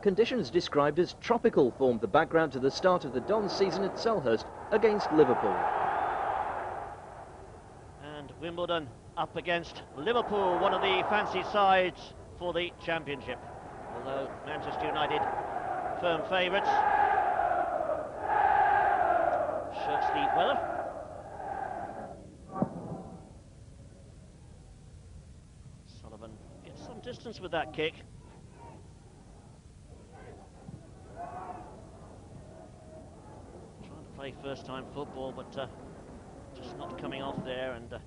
Conditions described as tropical formed the background to the start of the Dons season at Selhurst against Liverpool. And Wimbledon up against Liverpool, one of the fancy sides for the championship. Although Manchester United firm favourites. Shirts the weather. Sullivan gets some distance with that kick. Trying to play first-time football, but just not coming off there. And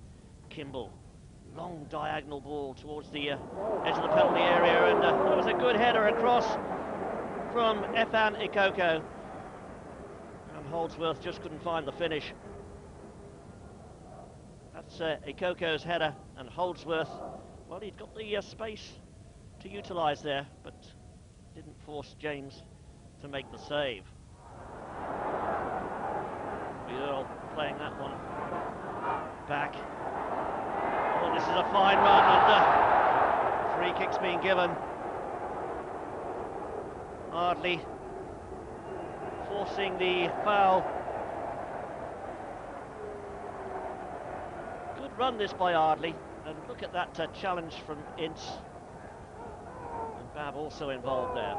Kimball, long diagonal ball towards the edge of the penalty area, and there was a good header across from Efan Ikoko. Holdsworth just couldn't find the finish. That's Ikoko's header, and Holdsworth, well, he'd got the space to utilise there, but didn't force James to make the save. Earl playing that one back. Oh, this is a fine run, and free kick's being given. Ardley forcing the foul. Good run this by Ardley, and look at that challenge from Ince. And Babb also involved there.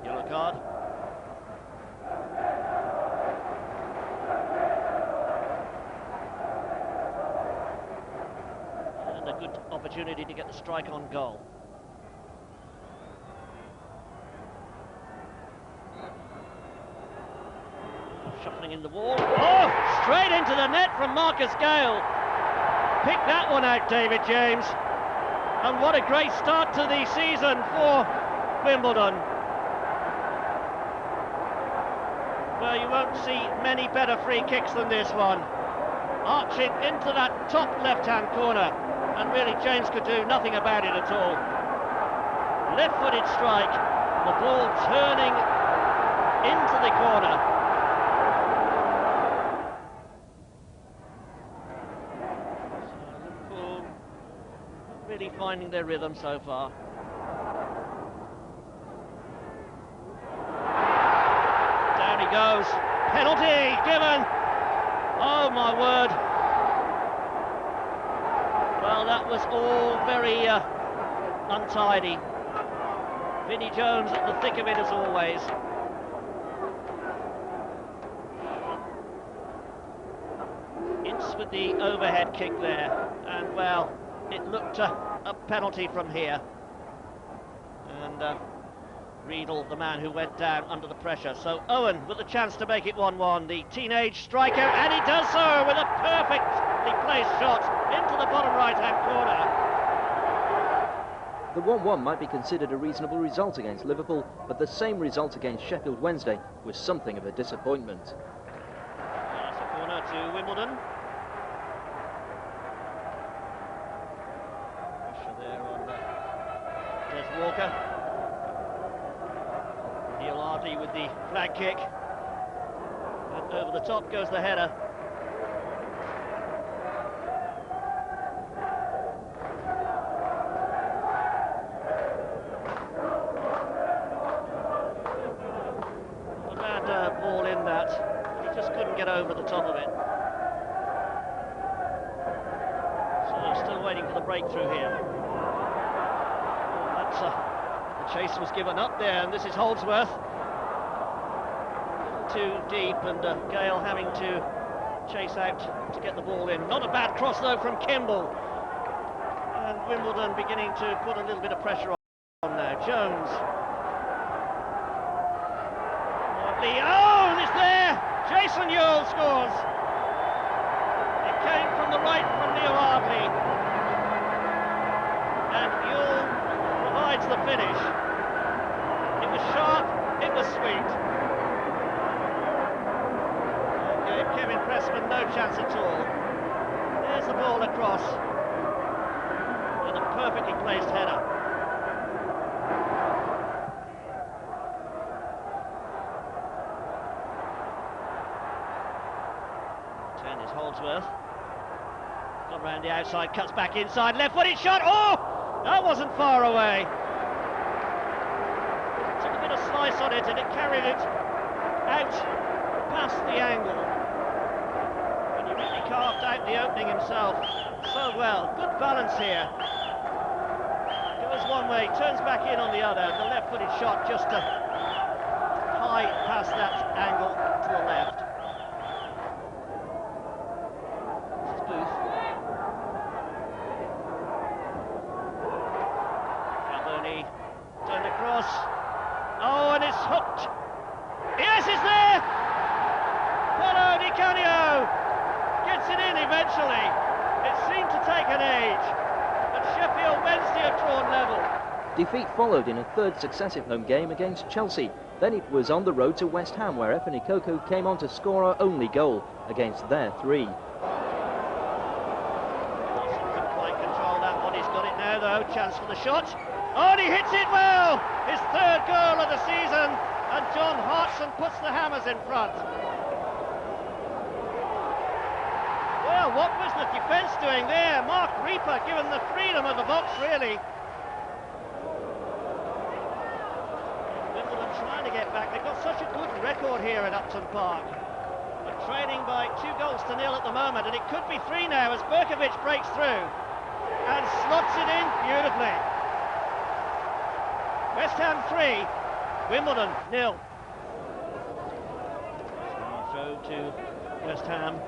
Yellow card. And a good opportunity to get the strike on goal. Shuffling in the wall. Oh! Straight into the net from Marcus Gale. Pick that one out, David James. And what a great start to the season for Wimbledon. Well, you won't see many better free kicks than this one. Arching into that top left-hand corner. And really, James could do nothing about it at all. Left-footed strike. The ball turning into the corner. Really finding their rhythm so far. Down he goes. Penalty given. Oh my word. Well, that was all very untidy. Vinnie Jones at the thick of it as always. Ince with the overhead kick there, and well, it looked a penalty from here. And Riedel, the man who went down under the pressure. So Owen with the chance to make it 1-1, the teenage striker, and he does so with a perfectly placed shot into the bottom right-hand corner. The 1-1 might be considered a reasonable result against Liverpool, but the same result against Sheffield Wednesday was something of a disappointment. That's a corner to Wimbledon. Walker. Neil Ardley with the flag kick. And over the top goes the header. A bad ball in that. He just couldn't get over the top of it. So still waiting for the breakthrough here. The chase was given up there, and this is Holdsworth. Too deep, and Gale having to chase out to get the ball in. Not a bad cross though from Kimball. And Wimbledon beginning to put a little bit of pressure on now. Jones. Oh, and it's there! Jason Ewell scores! It came from the right from Neil Ardley. And Ewell provides the finish. It was sharp, it was sweet. And gave Kevin Pressman no chance at all. There's the ball across. And a perfectly placed header. 10 is Holdsworth. Got round the outside, cuts back inside, left-footed shot. Oh! That wasn't far away. Took a bit of slice on it and it carried it out past the angle. And he really carved out the opening himself so well. Good balance here. Goes one way, turns back in on the other. The left-footed shot just to high past that angle to the left. This is Booth. Carboni turned across. Oh, and it's hooked. Yes, it's there! Paulo Di Canio gets it in eventually. It seemed to take an age, but Sheffield Wednesday have drawn level. Defeat followed in a third successive home game against Chelsea. Then it was on the road to West Ham, where Efeni Koko came on to score our only goal against their 3. Couldn't quite control that one. He's got it now, though. Chance for the shot. Oh, and he hits it well! His third goal of the season, and John Hartson puts the Hammers in front. Well, what was the defence doing there? Mark Reaper given the freedom of the box, really. Wimbledon trying to get back. They've got such a good record here at Upton Park. They're trailing by 2 goals to 0 at the moment, and it could be 3 now as Berkovic breaks through and slots it in beautifully. West Ham 3, Wimbledon 0. Throw to West Ham.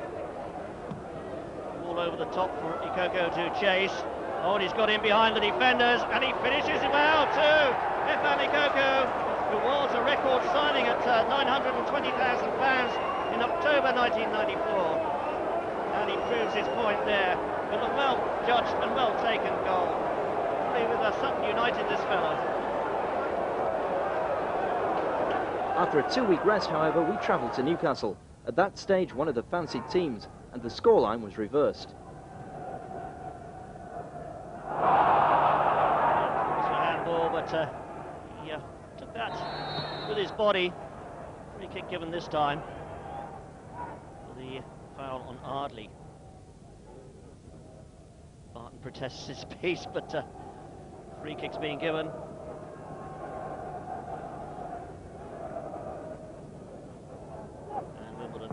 All over the top for Ikoko to chase. Oh, and he's got in behind the defenders, and he finishes it well too. Efeni Koko, who was a record signing at £920,000 in October 1994. And he proves his point there with a well-judged and well-taken goal. Probably with Sutton United, this fellow. After a 2-week rest, however, we travelled to Newcastle. At that stage, one of the fancied teams, and the scoreline was reversed. It's a handball, but yeah, took that with his body. Free kick given this time for the foul on Ardley. Barton protests his piece, but free kick's being given.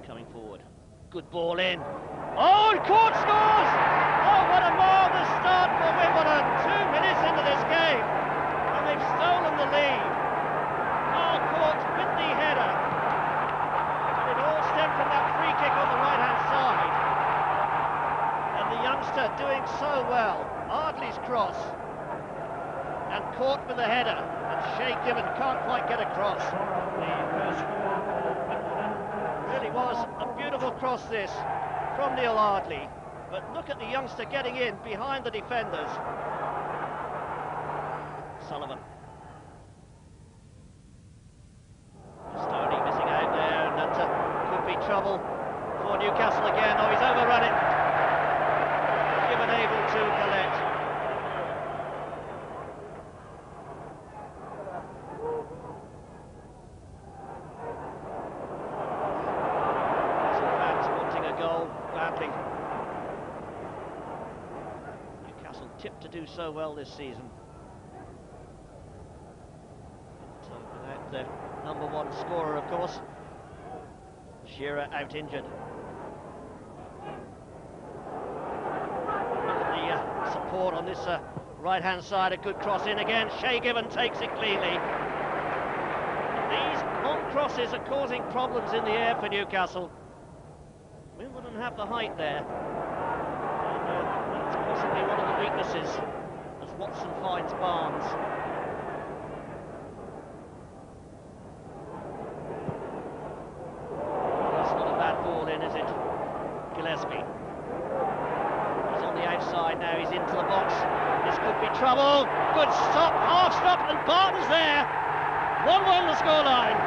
Coming forward. Good ball in. Oh, and Court scores! Oh, what a marvellous start for Wimbledon. 2 minutes into this game, and they've stolen the lead. Oh, Court with the header. And it all stemmed from that free kick on the right-hand side. And the youngster doing so well. Ardley's cross. And Court with the header. And Shea Given can't quite get across. Really was a beautiful cross this from Neil Ardley, but look at the youngster getting in behind the defenders. Sullivan. Stoney missing out there, and that could be trouble for Newcastle again. Oh, he's overrun it. Given able to collect. Newcastle tipped to do so well this season. But, without the #1 scorer, of course. Shearer out injured. Look at the support on this right-hand side. A good cross in again. Shea Given takes it cleanly. These long crosses are causing problems in the air for Newcastle. Wimbledon have the height there. And that's possibly one of the weaknesses as Watson finds Barnes. That's not a bad ball in, is it? Gillespie. He's on the outside now, he's into the box. This could be trouble. Good stop, half stop, and Barton's there. 1-1 the scoreline.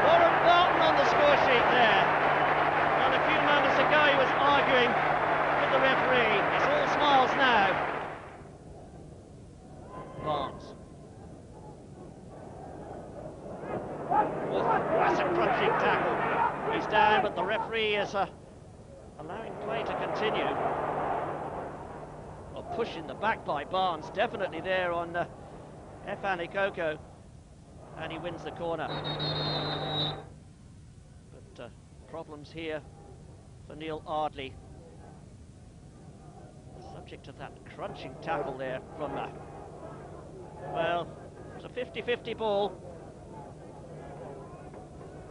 Warren Barton on the score sheet there. And a few moments ago he was arguing with the referee. It's all smiles now. Barnes. Oh, that's a crunching tackle. He's down, but the referee is allowing play to continue. Oh, push in the back by Barnes, definitely there on Efan Ikoko, and he wins the corner. But problems here for Neil Ardley, subject to that crunching tackle there from well, it's a 50-50 ball,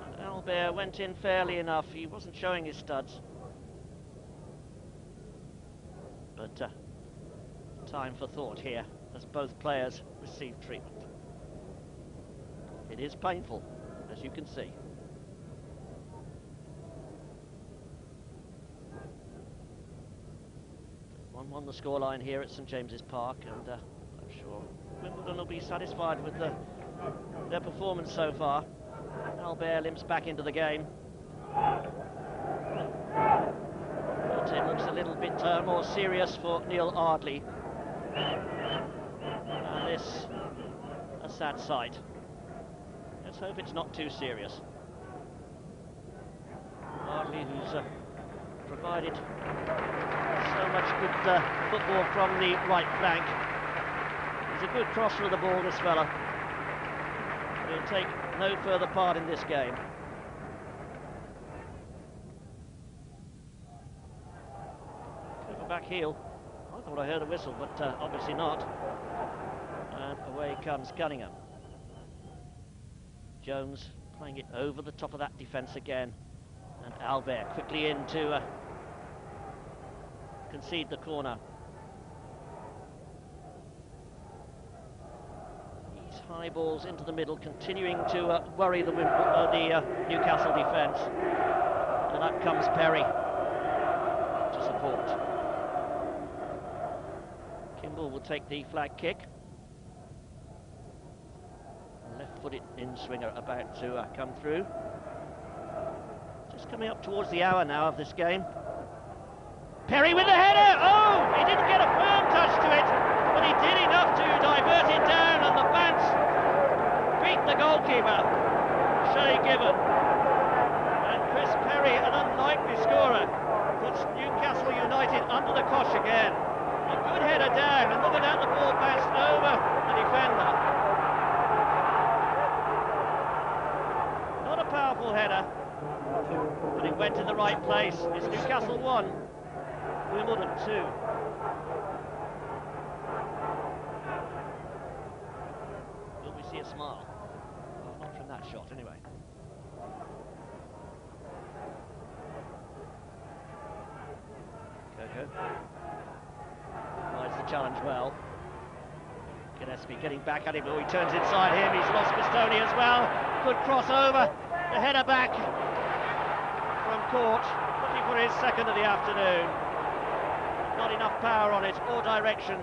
and Albert went in fairly enough. He wasn't showing his studs, but time for thought here as both players receive treatment. It is painful, as you can see. 1-1 the scoreline here at St James's Park, and I'm sure Wimbledon will be satisfied with their performance so far. Albert limps back into the game. But it looks a little bit more serious for Neil Ardley. And this, a sad sight. Let's hope it's not too serious. Ardley, who's provided so much good football from the right flank. He's a good crosser of the ball, this fella. He'll take no further part in this game. Over back heel. I thought I heard a whistle, but obviously not. And away comes Cunningham. Jones playing it over the top of that defence again. And Albert quickly in to concede the corner. These high balls into the middle, continuing to worry the Newcastle defence. And up comes Perry to support. Kimball will take the flag kick. Left-footed in-swinger about to come through. Just coming up towards the hour now of this game. Perry with the header! Oh! He didn't get a firm touch to it, but he did enough to divert it down, and the bounce beat the goalkeeper, Shay Gibbon. And Chris Perry, an unlikely scorer, puts Newcastle United under the cosh again. A good header down, and look at that, the ball bounced over the defender. Not a powerful header, but it went in the right place. It's Newcastle 1, Wimbledon 2. Will we see a smile? Well, not from that shot, anyway. Coco provides the challenge well. Gillespie getting back at him. Oh, he turns inside him. He's lost Bastoni as well. Good crossover. The header back from Court, looking for his second of the afternoon. Not enough power on it or direction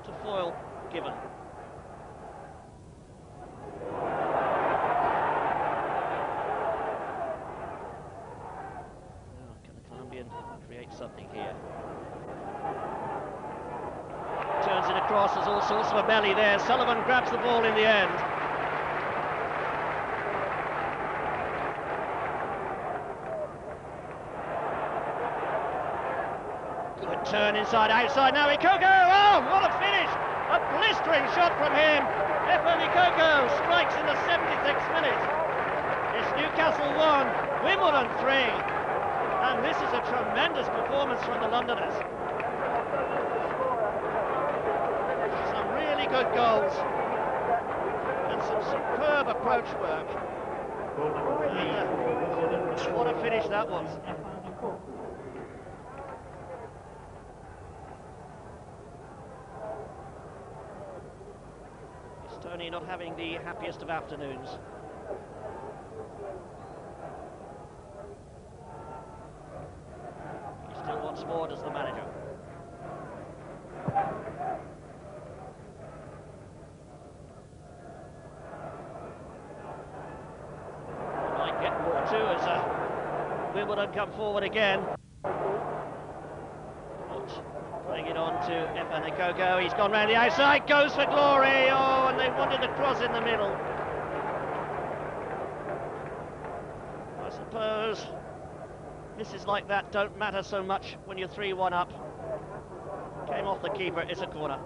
to foil Gibbon. Now, can the Colombian create something here? Turns it across, there's all sorts of a melee there. Sullivan grabs the ball in the end. Turn inside, outside, now Ikoko, oh, what a finish! A blistering shot from him! Efan Ikoko strikes in the 76th minute. It's Newcastle 1, Wimbledon 3, and this is a tremendous performance from the Londoners. Some really good goals, and some superb approach work. And, what a finish that was. Tony not having the happiest of afternoons. He still wants more, does the manager. He might get more too as Wimbledon come forward again. Playing it on to Efan Ikoko. He's gone round the outside, goes for glory. Oh, and they wanted the cross in the middle. I suppose misses like that don't matter so much when you're 3-1 up. Came off the keeper, it's a corner.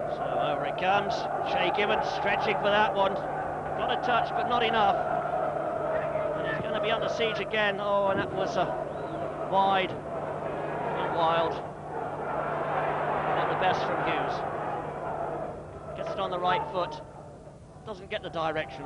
So over it comes. Shea Gibbons stretching for that one. Got a touch, but not enough. And he's going to be under siege again. Oh, and that was wide and wild. Not the best from Hughes. Gets it on the right foot. Doesn't get the direction.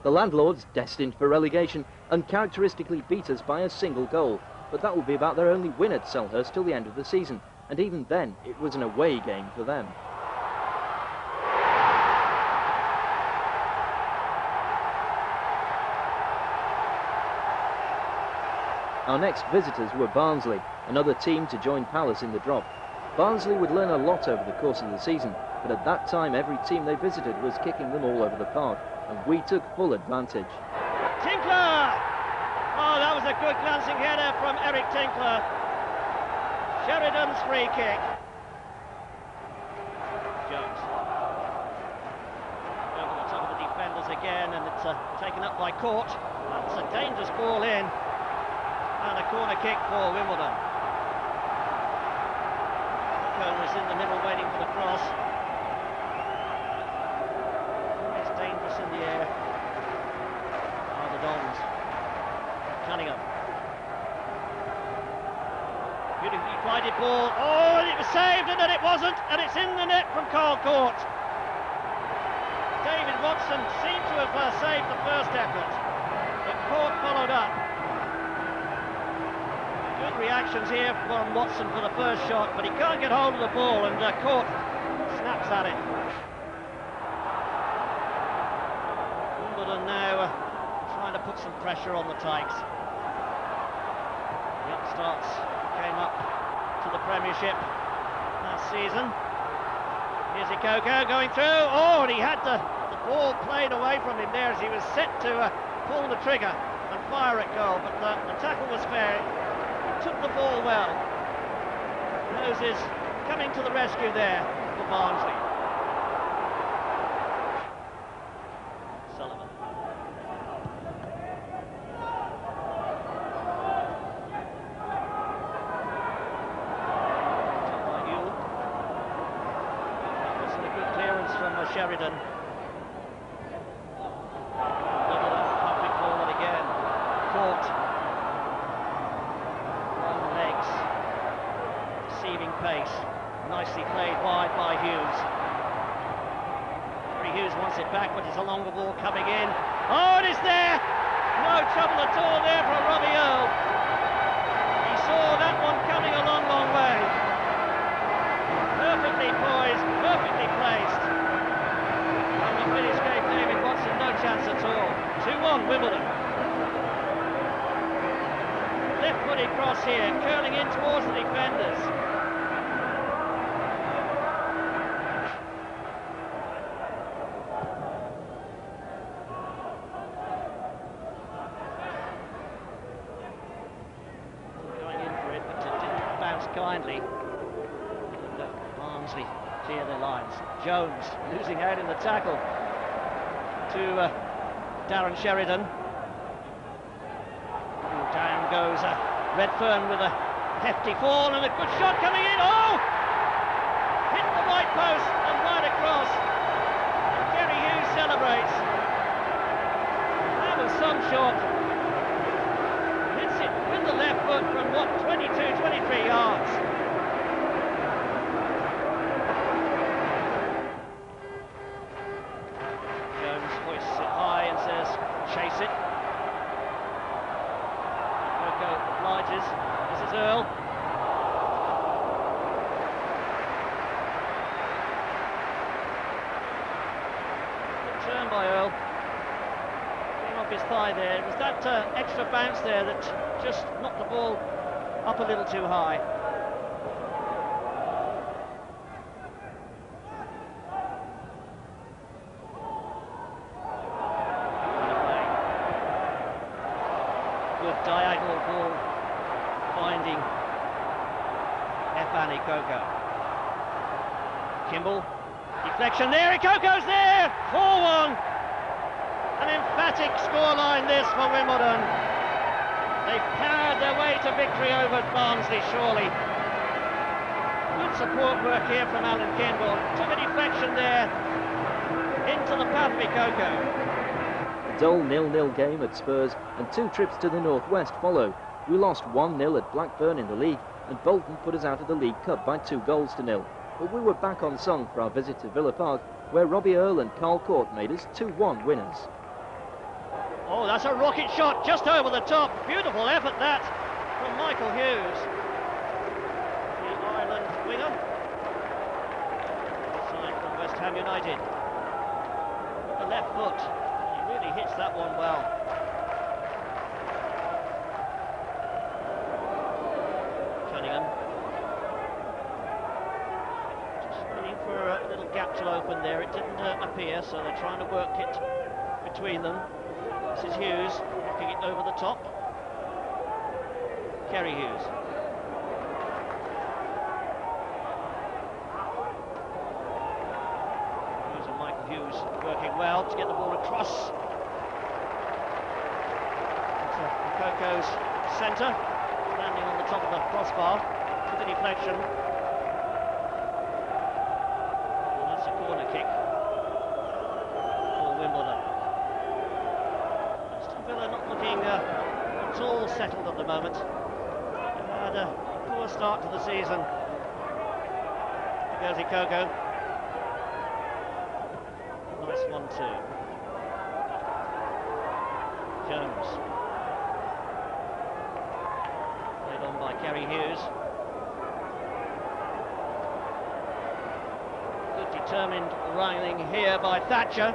The Landlords, destined for relegation, uncharacteristically beat us by a single goal, but that will be about their only win at Selhurst till the end of the season, and even then it was an away game for them. Our next visitors were Barnsley, another team to join Palace in the drop. Barnsley would learn a lot over the course of the season, but at that time every team they visited was kicking them all over the park, and we took full advantage. Tinkler! Oh, that was a good glancing header from Eric Tinkler. Sheridan's free kick. Jones. Over the top of the defenders again, and it's taken up by Court. That's a dangerous ball in. And a corner kick for Wimbledon. Cohen is in the middle waiting for the cross. It's dangerous in the air. Oh, the Dons. Cunningham. Beautifully guided ball. Oh, and it was saved, and then it wasn't, and it's in the net from Carl Court. David Watson seemed to have saved the first effort, but Court followed up. Good reactions here from Watson for the first shot, but he can't get hold of the ball, and Court snaps at it. Wimbledon now trying to put some pressure on the Tykes. The upstarts came up to the Premiership last season. Here's Ikoko going through. Oh, and he had the ball played away from him there as he was set to pull the trigger and fire at goal, but the tackle was fair. Took the ball well. Moses coming to the rescue there for Barnsley. Sullivan. That wasn't a good clearance from Sheridan. Pumping forward again. Caught. Pace, nicely played wide by Hughes. Hughes wants it back, but it's a longer ball coming in. Oh, it is there! No trouble at all there for Robbie Earle. He saw that one coming a long, long way. Perfectly poised, perfectly placed. And the finish gave David Watson no chance at all. 2-1 Wimbledon. Left-footed cross here, curling in towards the defenders. Kindly, and Barnsley clear their lines. Jones losing out in the tackle to Darren Sheridan. Down goes Redfern with a hefty fall and a good shot coming in. Oh! Hit the right post and right across. And Jerry Hughes celebrates. That was some shot. Hits it with the left foot from what, 23 yards. Jones hoists it high and says, chase it. Coco obliges. This is Earle. Good turn by Earle. Came off his thigh there. It was that extra bounce there that just knocked the ball up a little too high. Good diagonal ball finding Ikoko. Kimball. Deflection there, Ikoko's there! 4-1. An emphatic scoreline this for Wimbledon. They've powered their way to victory over Barnsley, surely. Good support work here from Alan Kimball. Took a deflection there into the path of Ikoko. A dull 0-0 game at Spurs and 2 trips to the northwest follow. We lost 1-0 at Blackburn in the league, and Bolton put us out of the League Cup by 2-0. But we were back on song for our visit to Villa Park, where Robbie Earle and Carl Court made us 2-1 winners. Oh, that's a rocket shot just over the top. Beautiful effort that from Michael Hughes, the Ireland winger. Side from West Ham United. With the left foot. He really hits that one well. Cunningham. Just waiting for a little gap to open there. It didn't appear, so they're trying to work it between them. This is Hughes, knocking it over the top. Kerry Hughes. Hughes and Michael Hughes working well to get the ball across. Into Ikoko's centre, landing on the top of the crossbar with a deflection. And that's a corner kick for Wimbledon. Villa not looking at all settled at the moment. They've had a poor start to the season. There goes Ikoko. Nice 1-2. Jones. Played on by Kerry Hughes. Good determined running here by Thatcher.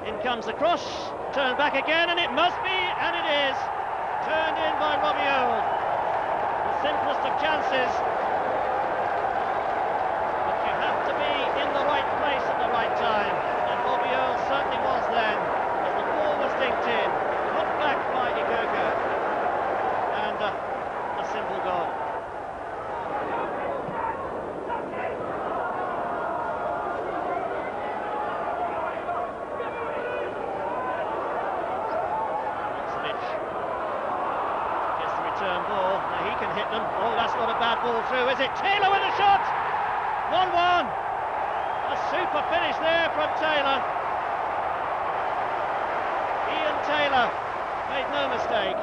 In comes the cross. Turned back again, and it must be, and it is. Turned in by Robbie Earle. The simplest of chances. But you have to be in the right place at the right time. And Robbie Earle certainly was then. As the ball was dinked in, put back by Ikoko. And a simple goal. Ball. Now he can hit them. Oh, that's not a bad ball through, is it? Taylor with a shot! 1-1. A super finish there from Taylor. Ian Taylor made no mistake.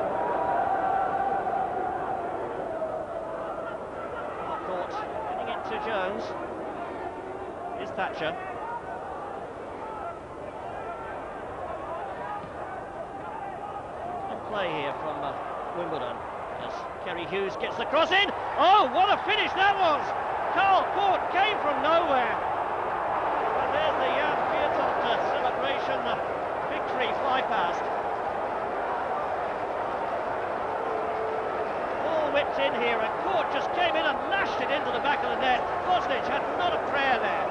Caught. Getting it to Jones. Here's Thatcher. And play here from Wimbledon. As Kerry Hughes gets the cross in. Oh, what a finish that was! Carl Court came from nowhere. And there's the Jan Fjørtoft celebration, the victory fly past. Ball whipped in here, and Court just came in and lashed it into the back of the net. Bosnich had not a prayer there.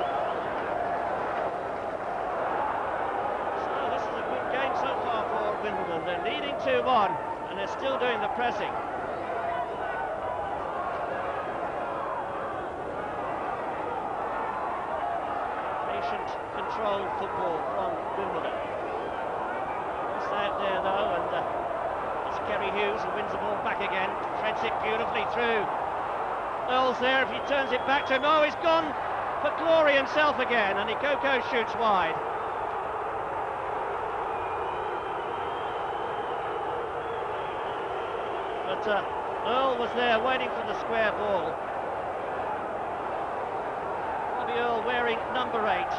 So this is a good game so far for Wimbledon. They're leading 2-1. And they're still doing the pressing. Patient, controlled football from Wimbledon. It's out there though, and it's Kerry Hughes who wins the ball back again. Threads it beautifully through. Earle's there, if he turns it back to him. Oh, he's gone for glory himself again, and Ikoko shoots wide. But Earle was there waiting for the square ball. Robbie Earle wearing number 8.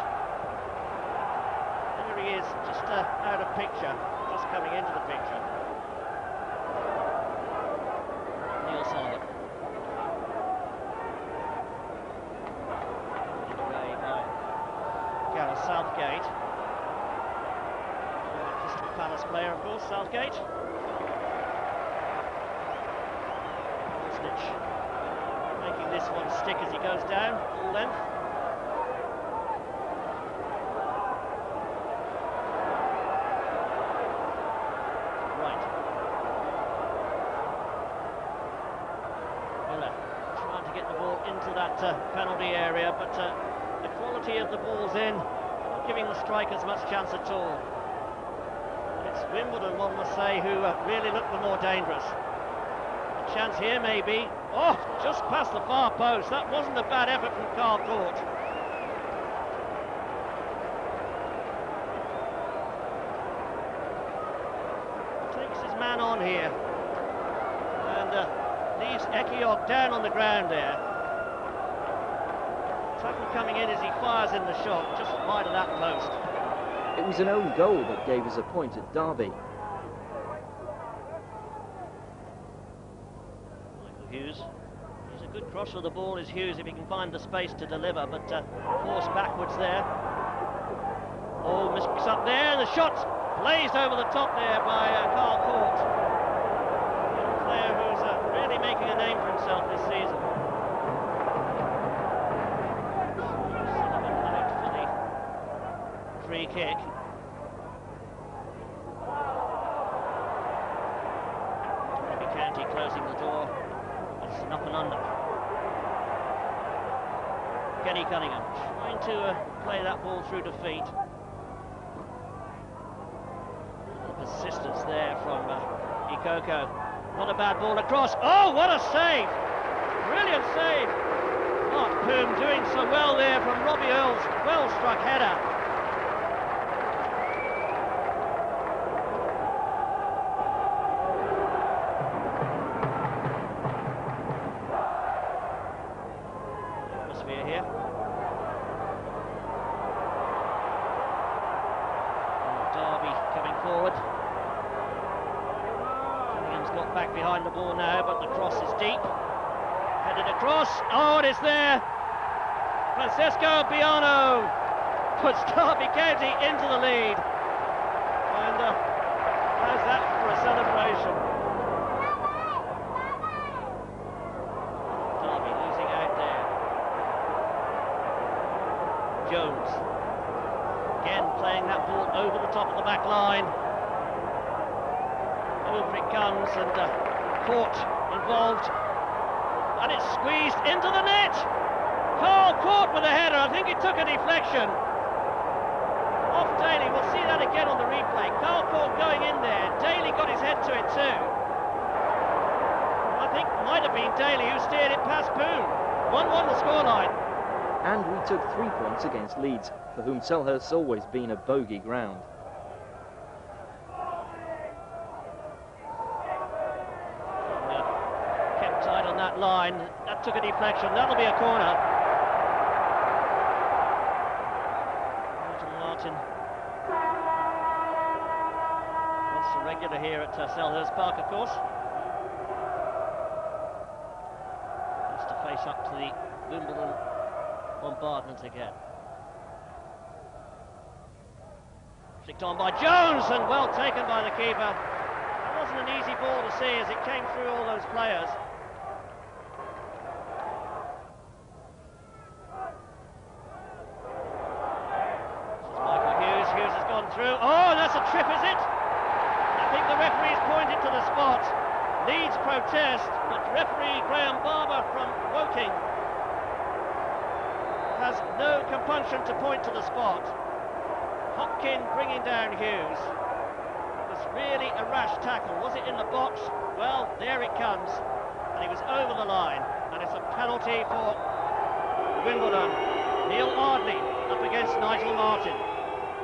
There he is, just out of picture, just coming into the picture. Neil Sullivan. Away by Gareth Southgate. Crystal Palace player, of course, Southgate. Making this one stick as he goes down, full length. Right. Miller trying to get the ball into that penalty area, but the quality of the balls in, not giving the strikers much chance at all. It's Wimbledon, one must say, who really look the more dangerous. A chance here maybe. Oh, just past the far post. That wasn't a bad effort from Carl Court. Takes his man on here and leaves Ekiok down on the ground there. Tackle coming in as he fires in the shot, just wide of that post. It was an own goal that gave us a point at Derby. Michael Hughes. He's a good crosser of the ball, is Hughes, if he can find the space to deliver, but forced backwards there. Oh, misses up there, and the shot's blazed over the top there by Carl Court. A young player who's really making a name for himself this season. Free kick. Derby County closing the door. It's an up and under. Kenny Cunningham trying to play that ball through to feet. The persistence there from Ikoko. Not a bad ball across. Oh, what a save! Brilliant save! Mark Poom doing so well there from Robbie Earl's well-struck header. Here. Derby coming forward. Cunningham's got back behind the ball now, but the cross is deep. Headed across. Oh, it is there. Francesco Biano puts Derby County into the lead. And how's that for a celebration? Jones, again playing that ball over the top of the back line. Over it comes, and Court involved, and it's squeezed into the net. Carl Court with a header. I think it took a deflection off Daly. We'll see that again on the replay. Carl Court going in there. Daly got his head to it too. I think it might have been Daly who steered it past Poom. 1-1 the scoreline. And we took 3 points against Leeds, for whom Selhurst's always been a bogey ground. Kept tight on that line. That took a deflection. That'll be a corner. Martin. That's a regular here at Selhurst Park, of course. Has to face up to the Wimbledon bombardment again. Flicked on by Jones, and well taken by the keeper. It wasn't an easy ball to see as it came through all those players. This is Michael Hughes. Hughes has gone through. Oh, that's a trip, is it? I think the referee's pointed to the spot. Leeds protest, but referee Graham Barber from Woking has no compunction to point to the spot. Hopkin bringing down Hughes. It was really a rash tackle. Was it in the box? Well, there it comes. And he was over the line. And it's a penalty for Wimbledon. Neil Ardley up against Nigel Martin.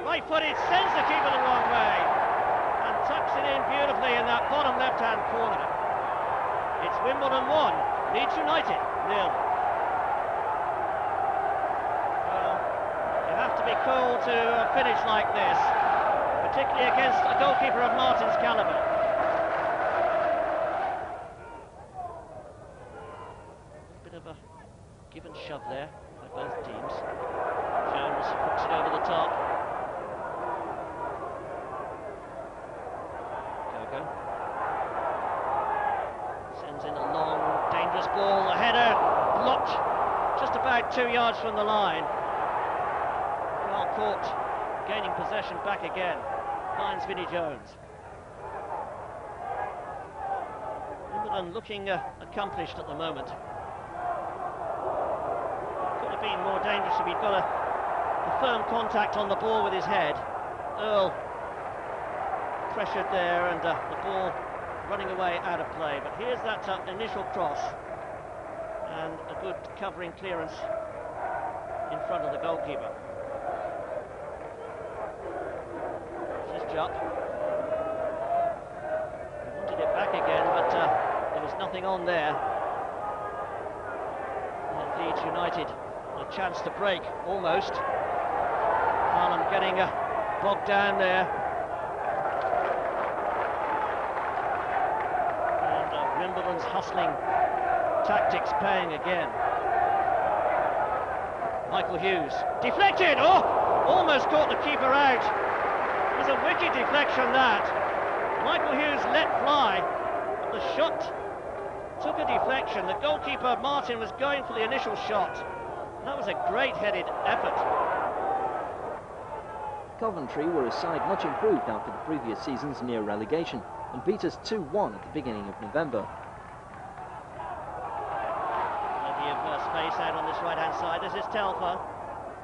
Right-footed, sends the keeper the wrong way. And tucks it in beautifully in that bottom left-hand corner. It's Wimbledon 1, Leeds United 0. To be cool to finish like this, particularly against a goalkeeper of Martin's calibre. A bit of a give and shove there by both teams. Jones hooks it over the top. Gogo sends in a long, dangerous ball. The header blocked just about 2 yards from the line. Court gaining possession back again, finds Vinnie Jones. Wimbledon looking accomplished at the moment. Could have been more dangerous if he'd got a a firm contact on the ball with his head. Earl pressured there, and the ball running away out of play. But here's that initial cross, and a good covering clearance in front of the goalkeeper. This is Jupp. He wanted it back again, but there was nothing on there. And Leeds United a chance to break, almost. Harlem getting bogged down there. And Wimbledon's hustling tactics paying again. Michael Hughes, deflected! Oh! Almost caught the keeper out. It was a wicked deflection, that. Michael Hughes let fly. The shot took a deflection. The goalkeeper, Martin, was going for the initial shot. That was a great headed effort. Coventry were a side much improved after the previous season's near relegation and beat us 2-1 at the beginning of November. Plenty of space out on this right-hand side. This is Telfer.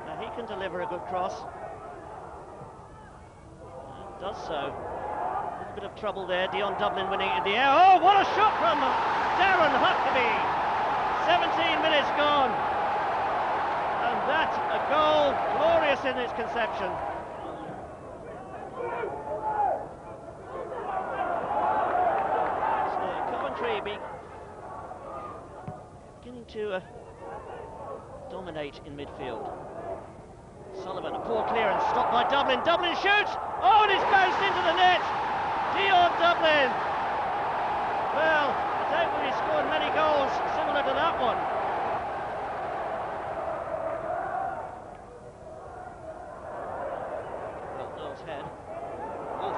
Now he can deliver a good cross. And does so. A little bit of trouble there. Dion Dublin winning it in the air. Oh, what a shot from Darren Huckabee! 17 minutes gone. And that's a goal, glorious in its conception. So Coventry beginning to dominate in midfield. Sullivan, a poor clearance, stopped by Dublin. Dublin shoots! Oh, and it's bounced into the net! Dion Dublin! Well, I doubt that he scored many goals similar to that one. Well, Earl's head. Oh,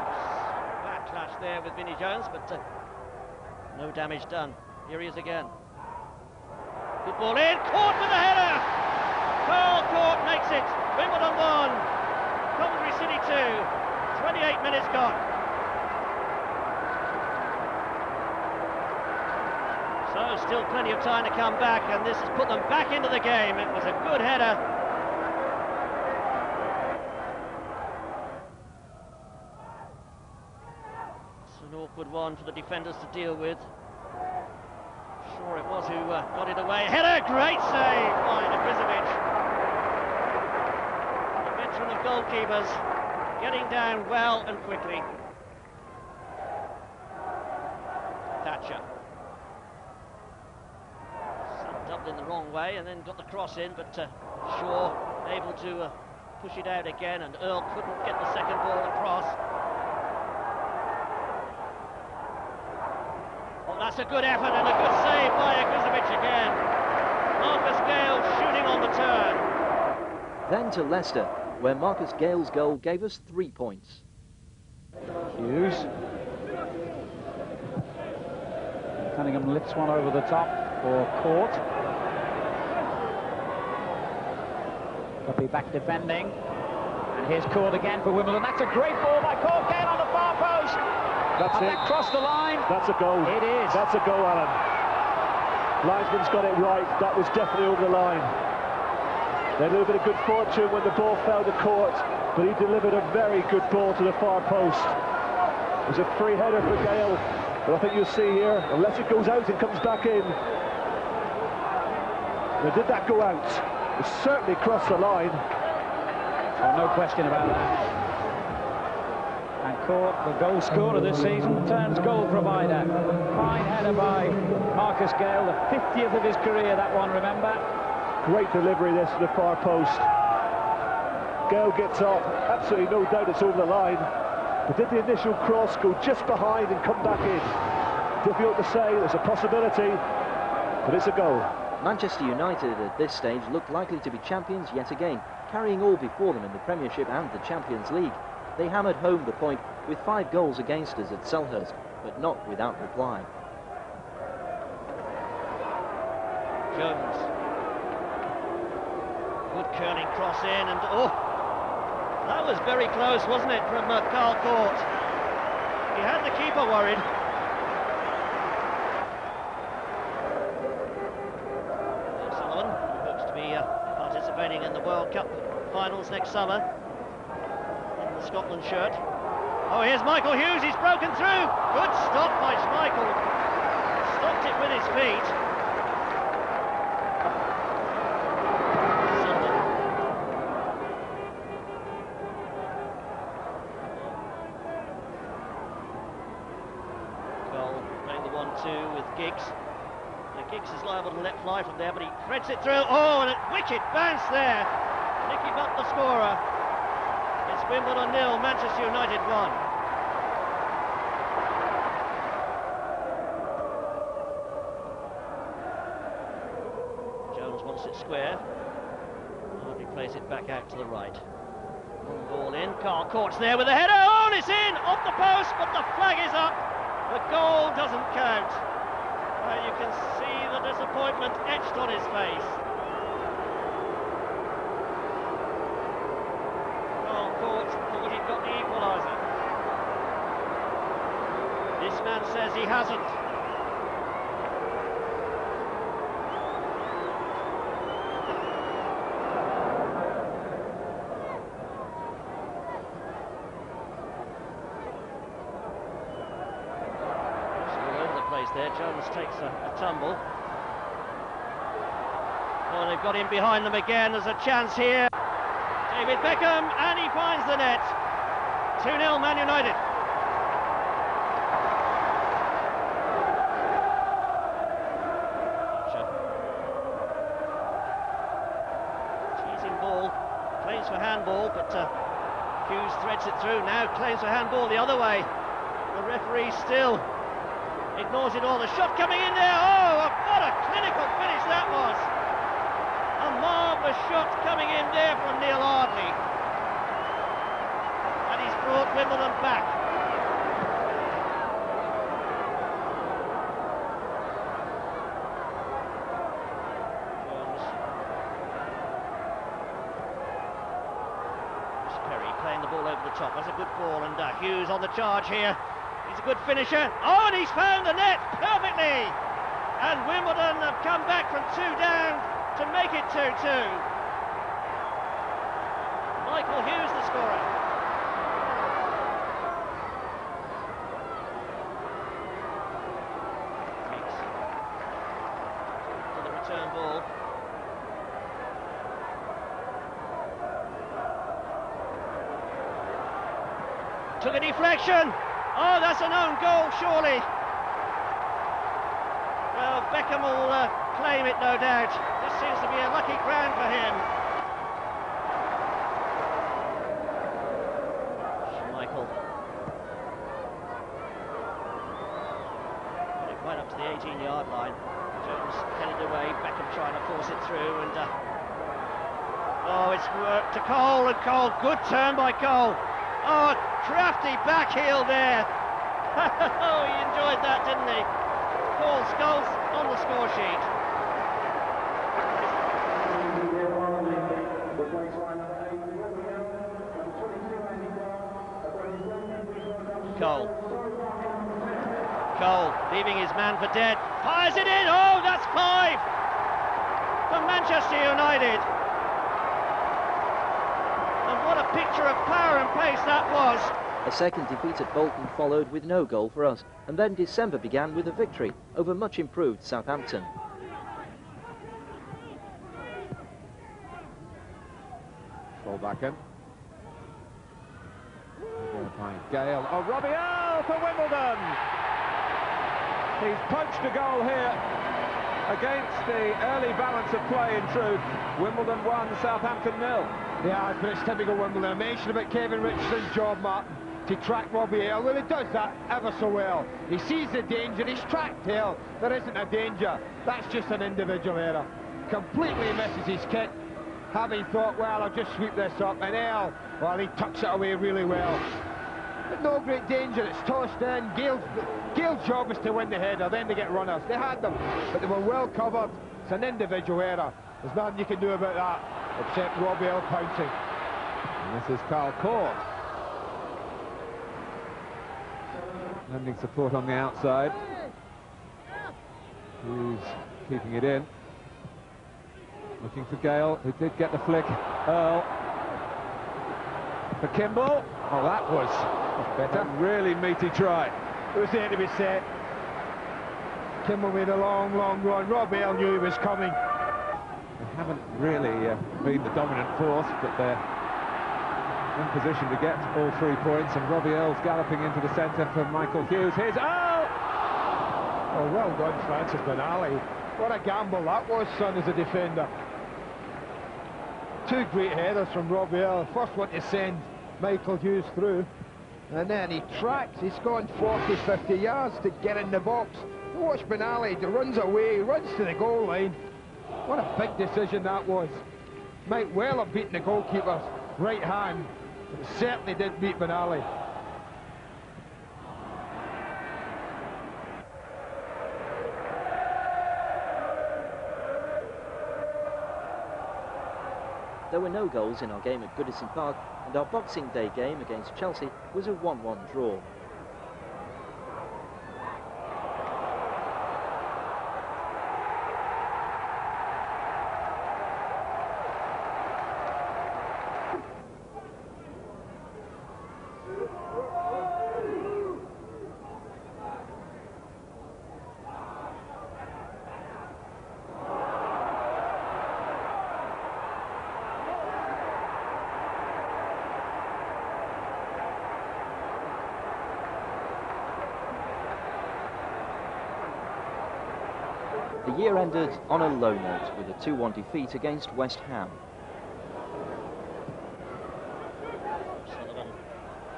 bad clash there with Vinnie Jones, but no damage done. Here he is again. Good ball in, caught with a header! Carl Court makes it. Wimbledon 1, Coventry City 2. 28 minutes gone. So still plenty of time to come back, and this has put them back into the game. It was a good header. It's an awkward one for the defenders to deal with. Sure it was who got it away. Header, great save by Igrizovic. The veteran of goalkeepers, getting down well and quickly. Thatcher. Sent Dublin the wrong way and then got the cross in, but Shaw able to push it out again, and Earl couldn't get the second ball across. Oh, that's a good effort and a good save by Igrizovic again. Marcus Gale shooting on the turn. Then to Leicester, where Marcus Gale's goal gave us 3 points. Hughes. Cunningham lifts one over the top for Court. Guppy back defending. And here's Court again for Wimbledon. That's a great ball by Court, again on the far post. That's and it. that crossed the line. That's a goal. It is. That's a goal, Alan. Linesman's got it right. That was definitely over the line. They had a little bit of good fortune when the ball fell to Court, but he delivered a very good ball to the far post. It was a free header for Gale, but I think you'll see here, unless it goes out, it comes back in. Now, did that go out? It certainly crossed the line. Oh, no question about that. And Court, the goal scorer this season, turns goal provider. Fine header by Marcus Gale, the 50th of his career, that one, remember? Great delivery this to the far post. Gale gets off, absolutely no doubt it's over the line. But did the initial cross go just behind and come back in? Difficult to say, there's a possibility, but it's a goal. Manchester United at this stage looked likely to be champions yet again, carrying all before them in the Premiership and the Champions League. They hammered home the point with 5 goals against us at Selhurst, but not without reply. Jones. Good curling cross in, and oh, that was very close, wasn't it, from Carl Court? He had the keeper worried. Sullivan, who hopes to be participating in the World Cup finals next summer in the Scotland shirt. Oh, here's Michael Hughes, he's broken through. Good stop by Schmeichel. Stopped it with his feet. Cole playing the 1-2 with Giggs. Giggs is liable to let fly from there, but he threads it through. Oh, and a wicked bounce there. Nicky Butt the scorer. It's Wimbledon 0, Manchester United 1. Jones wants it square. Oh, he plays it back out to the right. Long ball in. Carl Court's there with the header. Oh, and it's in off the post, but the flag is up. The goal doesn't count. You can see the disappointment etched on his face. Carl Court thought he'd got the equaliser. This man says he hasn't. There, Jones takes a tumble. Oh, they've got him behind them again. There's a chance here. David Beckham, and he finds the net. 2-0 Man United. Cheesing ball, claims for handball, but Hughes threads it through. Now claims for handball the other way. The referee still ignores it all. The shot coming in there. Oh, what a clinical finish that was. A marvellous shot coming in there from Neil Ardley. And he's brought Wimbledon back. Jones. Perry playing the ball over the top. That's a good ball, and Hughes on the charge here. He's a good finisher. Oh, and he's found the net perfectly. And Wimbledon have come back from 2 down to make it 2-2. Michael Hughes, the scorer. Giggs to the return ball. Took a deflection. Oh, that's an own goal, surely. Well, Beckham will claim it, no doubt. This seems to be a lucky ground for him. Schmeichel. Got it right up to the 18-yard line. Jones headed away, Beckham trying to force it through, and oh, it's worked to Cole, and Cole, good turn by Cole. Oh, crafty back heel there. Oh, he enjoyed that, didn't he? Paul Scholes on the score sheet. Cole leaving his man for dead. Fires it in. Oh, that's 5 for Manchester United. And what a picture of power and pace that was. A second defeat at Bolton followed with no goal for us, and then December began with a victory over much improved Southampton. Ball back in. Gale. Oh, Robbie Earle for Wimbledon! He's punched a goal here against the early balance of play, in truth. Wimbledon 1, Southampton 0. Yeah, but it's typical Wimbledon. I mentioned about Kevin Richardson's job, Martin, to track Robbie Earle. Well, he does that ever so well. He sees the danger, he's tracked Earle. There isn't a danger. That's just an individual error. Completely misses his kick, having thought, well, I'll just sweep this up. And Earle, well, he tucks it away really well. But no great danger, it's tossed in. Gale's job was to win the header, then to get runners. They had them, but they were well covered. It's an individual error. There's nothing you can do about that, except Robbie Earle pouncing. And this is Carl Court. Lending support on the outside. Who's keeping it in. Looking for Gale, who did get the flick. Earl. For Kimball. Oh, that was better. A really meaty try. It was there to be set. Kimball made a long run. Rob Earl knew he was coming. They haven't really been the dominant force, but they're in position to get all 3 points, and Robbie Earl's galloping into the centre for Michael Hughes. Here's Earl! Oh, well done, Francis Benali. What a gamble that was, son, as a defender. 2 great headers from Robbie Earl. First one to send Michael Hughes through, and then he tracks. He's gone 40, 50 yards to get in the box. Watch Benali, he runs away, runs to the goal line. What a big decision that was. Might well have beaten the goalkeeper's right hand, but it certainly didn't beat Benali. There were no goals in our game at Goodison Park, and our Boxing Day game against Chelsea was a 1-1 draw. The year ended on a low note with a 2-1 defeat against West Ham. Sullivan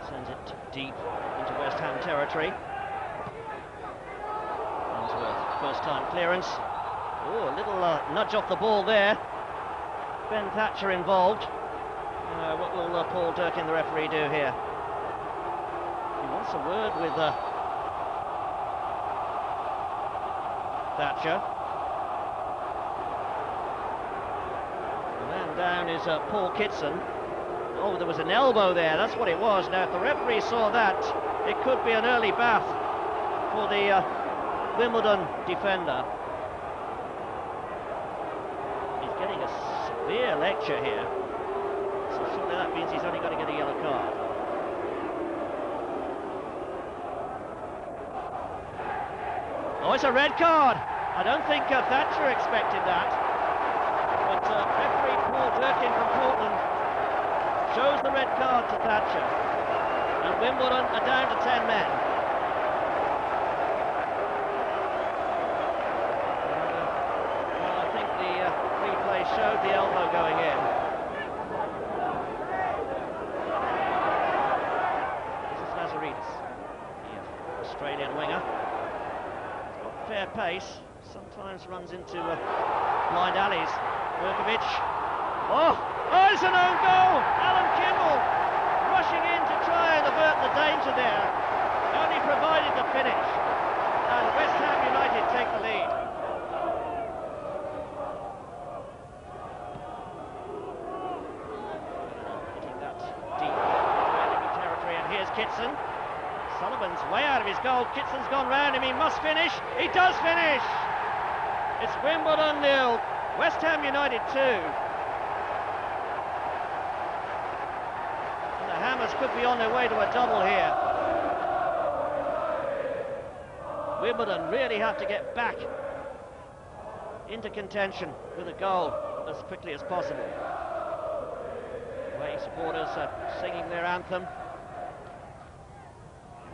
sends it deep into West Ham territory. Ainsworth, first time clearance. Oh, a little nudge off the ball there. Ben Thatcher involved. What will Paul Durkin, the referee, do here? He wants a word with Thatcher. And then down is Paul Kitson. Oh, there was an elbow there, that's what it was. Now, if the referee saw that, it could be an early bath for the Wimbledon defender. He's getting a severe lecture here. So surely that means he's only got to get a yellow card. Oh, it's a red card. I don't think Thatcher expected that. But referee Paul Durkin from Portland shows the red card to Thatcher. And Wimbledon are down to 10 men. Well, I think the replay showed the elbow going in. This is Lazaridis, the Australian winger. Fair pace, sometimes runs into blind alleys. Berkovic. Oh, it's an own goal! Alan Kimball rushing in to try and avert the danger there. Only provided the finish. And West Ham United take the lead. Hitting that deep enemy territory, and here's Kitson. Sullivan's way out of his goal. Kitson's gone round him. He must finish. He does finish. It's Wimbledon 0, West Ham United 2. And the Hammers could be on their way to a double here. Wimbledon really have to get back into contention with a goal as quickly as possible. Away supporters are singing their anthem.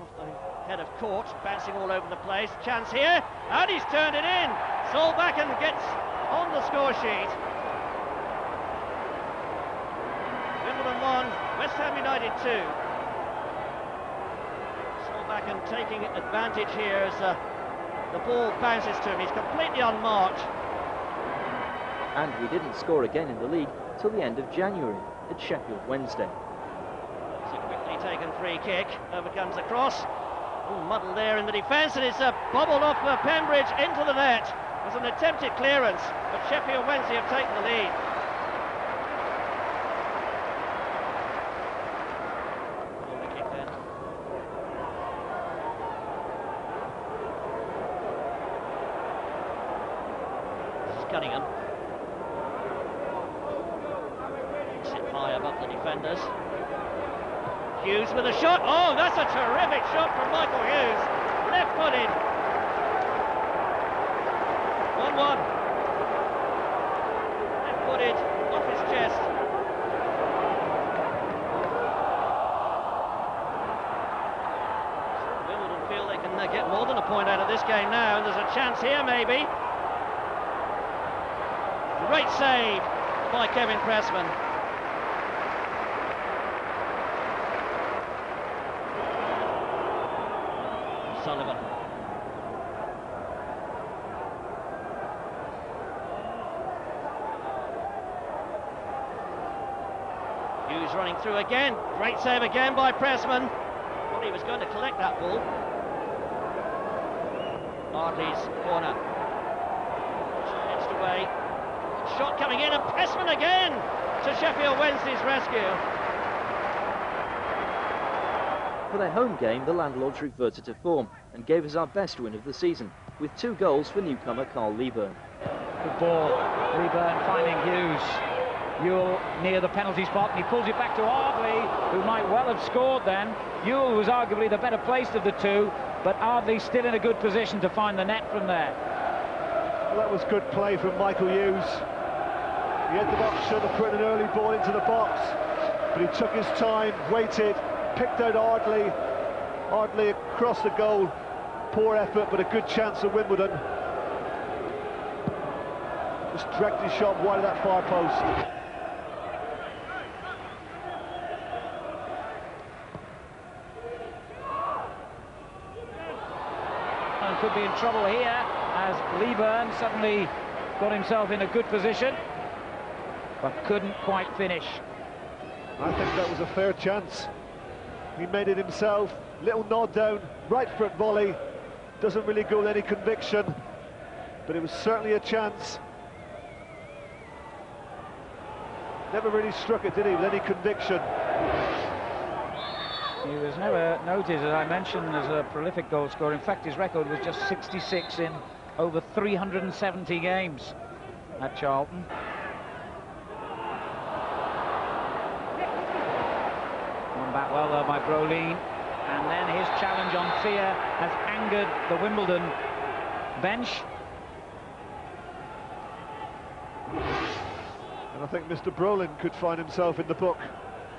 Off the head of court, bouncing all over the place. Chance here, and he's turned it in. Solbakken gets on the score sheet. Wimbledon 1, West Ham United 2. Solbakken taking advantage here as the ball bounces to him. He's completely unmarked. And we didn't score again in the league till the end of January at Sheffield Wednesday. It's a quickly taken free kick, overcomes the cross. Oh, muddle there in the defence, and it's bobbled off Pembridge into the net. It was an attempted clearance, but Sheffield Wednesday have taken the lead. Corner kick then. This is Cunningham. high above the defenders. Hughes with a shot. Oh, that's a terrific shot from Michael Hughes. Left-footed. 1-1. Left-footed, off his chest. Wimbledon feel they can get more than a point out of this game now. There's a chance here, maybe. Great save by Kevin Pressman. Sullivan. Hughes running through again. Great save again by Pressman. Thought he was going to collect that ball. Ardley's corner. Edged away. Shot coming in, and Pressman again to Sheffield Wednesday's rescue. For their home game, the landlords reverted to form and gave us our best win of the season, with 2 goals for newcomer Carl Leaburn. Good ball. Leaburn finding Hughes. Ewell near the penalty spot, and he pulls it back to Ardley, who might well have scored then. Ewell was arguably the better placed of the two, but Ardley still in a good position to find the net from there. Well, that was good play from Michael Hughes. He had the option of putting an early ball into the box, but he took his time, waited, picked out Ardley. Ardley across the goal. Poor effort, but a good chance at Wimbledon. Just dragged his shot wide of that far post. And could be in trouble here as Leaburn suddenly got himself in a good position, but couldn't quite finish. I think that was a fair chance. He made it himself. Little nod down, right foot volley. Doesn't really go with any conviction, but it was certainly a chance. Never really struck it, did he, with any conviction? He was never noted, as I mentioned, as a prolific goal scorer. In fact, his record was just 66 in over 370 games at Charlton. One back well though by Brolin, and then his challenge on Thea has angered the Wimbledon bench. And I think Mr. Brolin could find himself in the book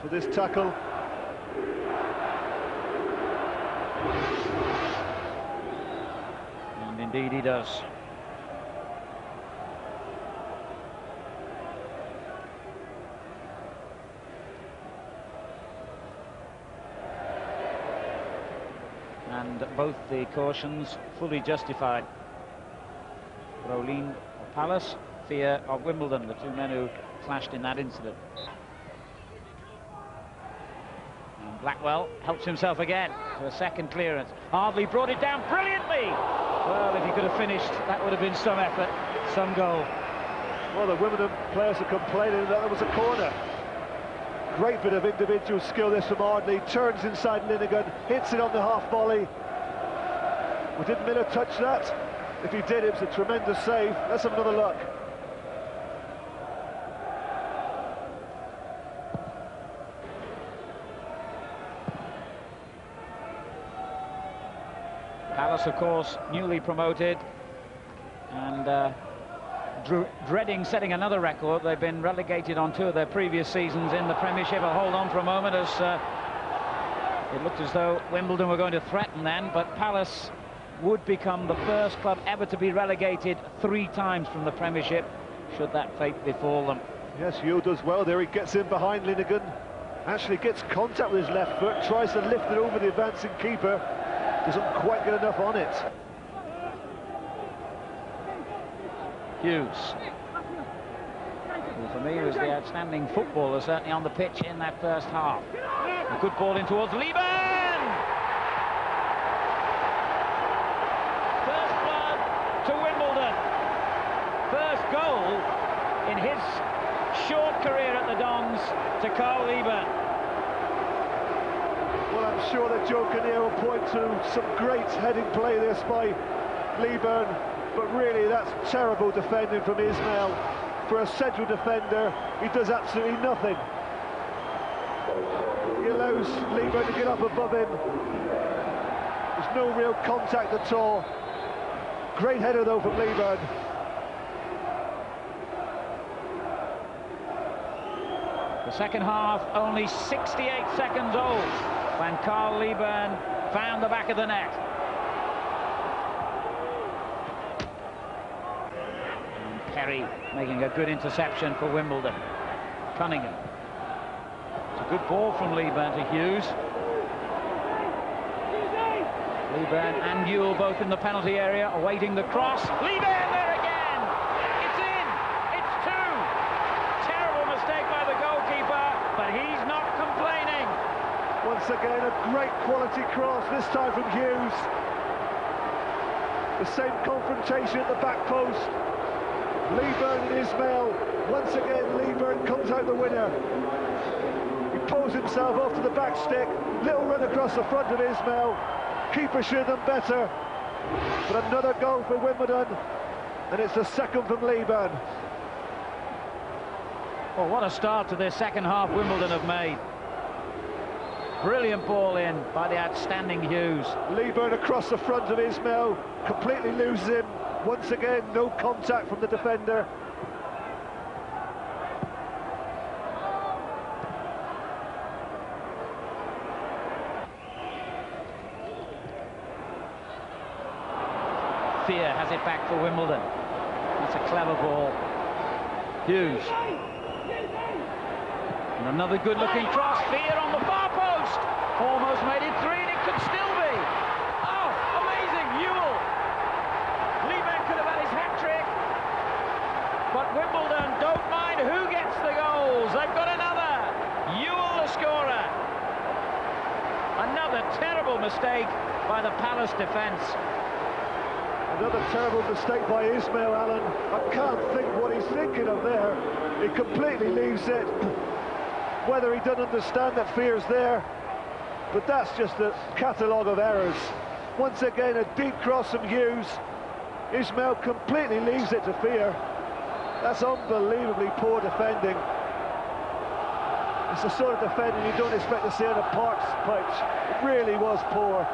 for this tackle. And indeed he does. And both the cautions fully justified. Brolin of Palace, Thea of Wimbledon, the two men who clashed in that incident. And Blackwell helps himself again to a second clearance. Ardley brought it down brilliantly. Well, if he could have finished, that would have been some effort, some goal. Well, the Wimbledon players are complaining that there was a corner. Great bit of individual skill this from Ardley. Turns inside Linegan, hits it on the half volley. Well, did Miller touch that? If he did, it was a tremendous save. Let's have another look. Palace, of course, newly promoted, and dreading setting another record. They've been relegated on 2 of their previous seasons in the Premiership. I'll hold on for a moment, as it looked as though Wimbledon were going to threaten then, but Palace would become the first club ever to be relegated 3 times from the Premiership, should that fate befall them. Yes, Ewell does well there. He gets in behind Linegan, actually gets contact with his left foot, tries to lift it over the advancing keeper, doesn't quite get enough on it. Hughes, who for me was the outstanding footballer, certainly on the pitch in that first half. A good ball in towards Leaburn! First blood to Wimbledon. First goal in his short career at the Dons to Carl Leaburn. Well, I'm sure that Joe Kinnear will point to some great heading play this by Leaburn, but really that's terrible defending from Ismail. For a central defender, he does absolutely nothing. He allows Lieber to get up above him. There's no real contact at all. Great header though from Lieber. The second half only 68 seconds old when Carl Lieber found the back of the net. And Perry making a good interception for Wimbledon. Cunningham. It's a good ball from Lieber to Hughes. Lieber and Ewell both in the penalty area, awaiting the cross. Lieber there again! It's in! It's two! Terrible mistake by the goalkeeper, but he's not complaining. Once again, a great quality cross, this time from Hughes. The same confrontation at the back post. Lieber and Ismail. Once again, Lieber comes out the winner. He pulls himself off to the back stick. Little run across the front of Ismail. Keeper should have done better. But another goal for Wimbledon. And it's the second from Lieber. Well, what a start to this second half Wimbledon have made. Brilliant ball in by the outstanding Hughes. Lieber across the front of Ismail. Completely loses him. Once again, no contact from the defender. Fear has it back for Wimbledon. That's a clever ball. Hughes. And another good-looking cross. Fear on the far post. Almost made it three, and it could still be. Oh, amazing! Ewell. Lieber could have had his hat-trick. But Wimbledon don't mind who gets the goals. They've got another. Ewell the scorer. Another terrible mistake by the Palace defence. Another terrible mistake by Ismail Allen. I can't think what he's thinking of there. He completely leaves it. Whether he doesn't understand that Fear's there, but that's just a catalogue of errors. Once again, a deep cross from Hughes. Ismail completely leaves it to Fear. That's unbelievably poor defending. It's the sort of defending you don't expect to see on a Parks pitch. It really was poor.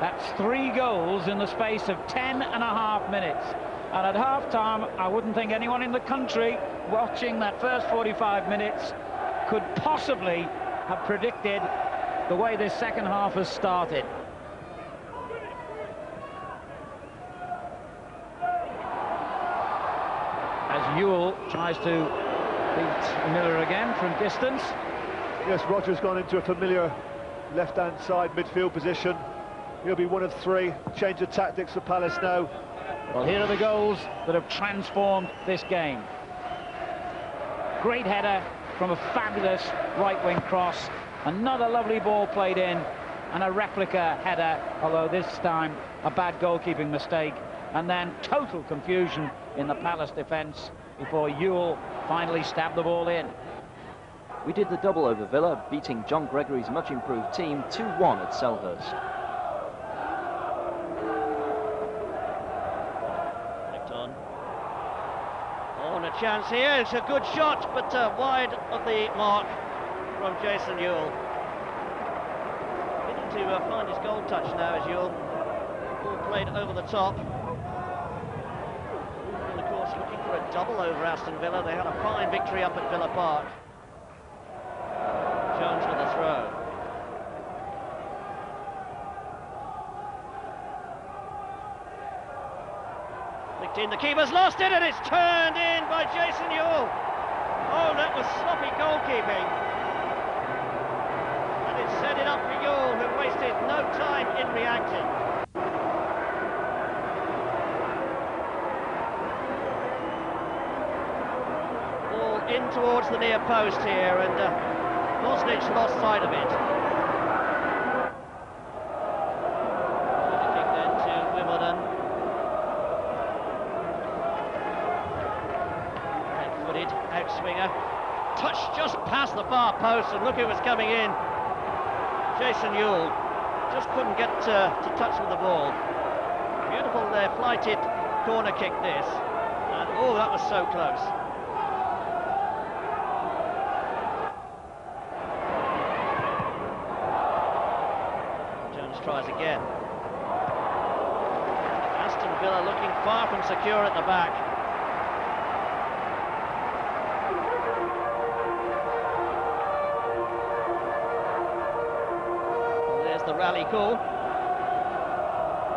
That's 3 goals in the space of 10.5 minutes. And at half-time, I wouldn't think anyone in the country watching that first 45 minutes could possibly have predicted the way this second half has started. As Ewell tries to beat Miller again from distance. Yes, Roger's gone into a familiar left-hand side midfield position. He'll be one of 3. Change of tactics for Palace now. Well, here are the goals that have transformed this game. Great header from a fabulous right-wing cross. Another lovely ball played in, and a replica header, although this time a bad goalkeeping mistake. And then total confusion in the Palace defence before Ewell finally stabbed the ball in. We did the double over Villa, beating John Gregory's much-improved team 2-1 at Selhurst. Chance here, it's a good shot, but wide of the mark from Jason Ewell. Beginning to find his goal touch now as Ewell. Ball played over the top. And of course looking for a double over Aston Villa. They had a fine victory up at Villa Park. Jones with a throw. In. The keeper's lost it, and it's turned in by Jason Ewell. Oh, that was sloppy goalkeeping. And it set it up for Ewell, who wasted no time in reacting. Ball in towards the near post here, and Bosnich lost sight of it. Kick then to Wimbledon. Outswinger, touched just past the far post, and look who was coming in. Jason Ewell just couldn't get to touch with the ball. Beautiful flighted corner kick this, and oh, that was so close. Villa looking far from secure at the back. And there's the rally call.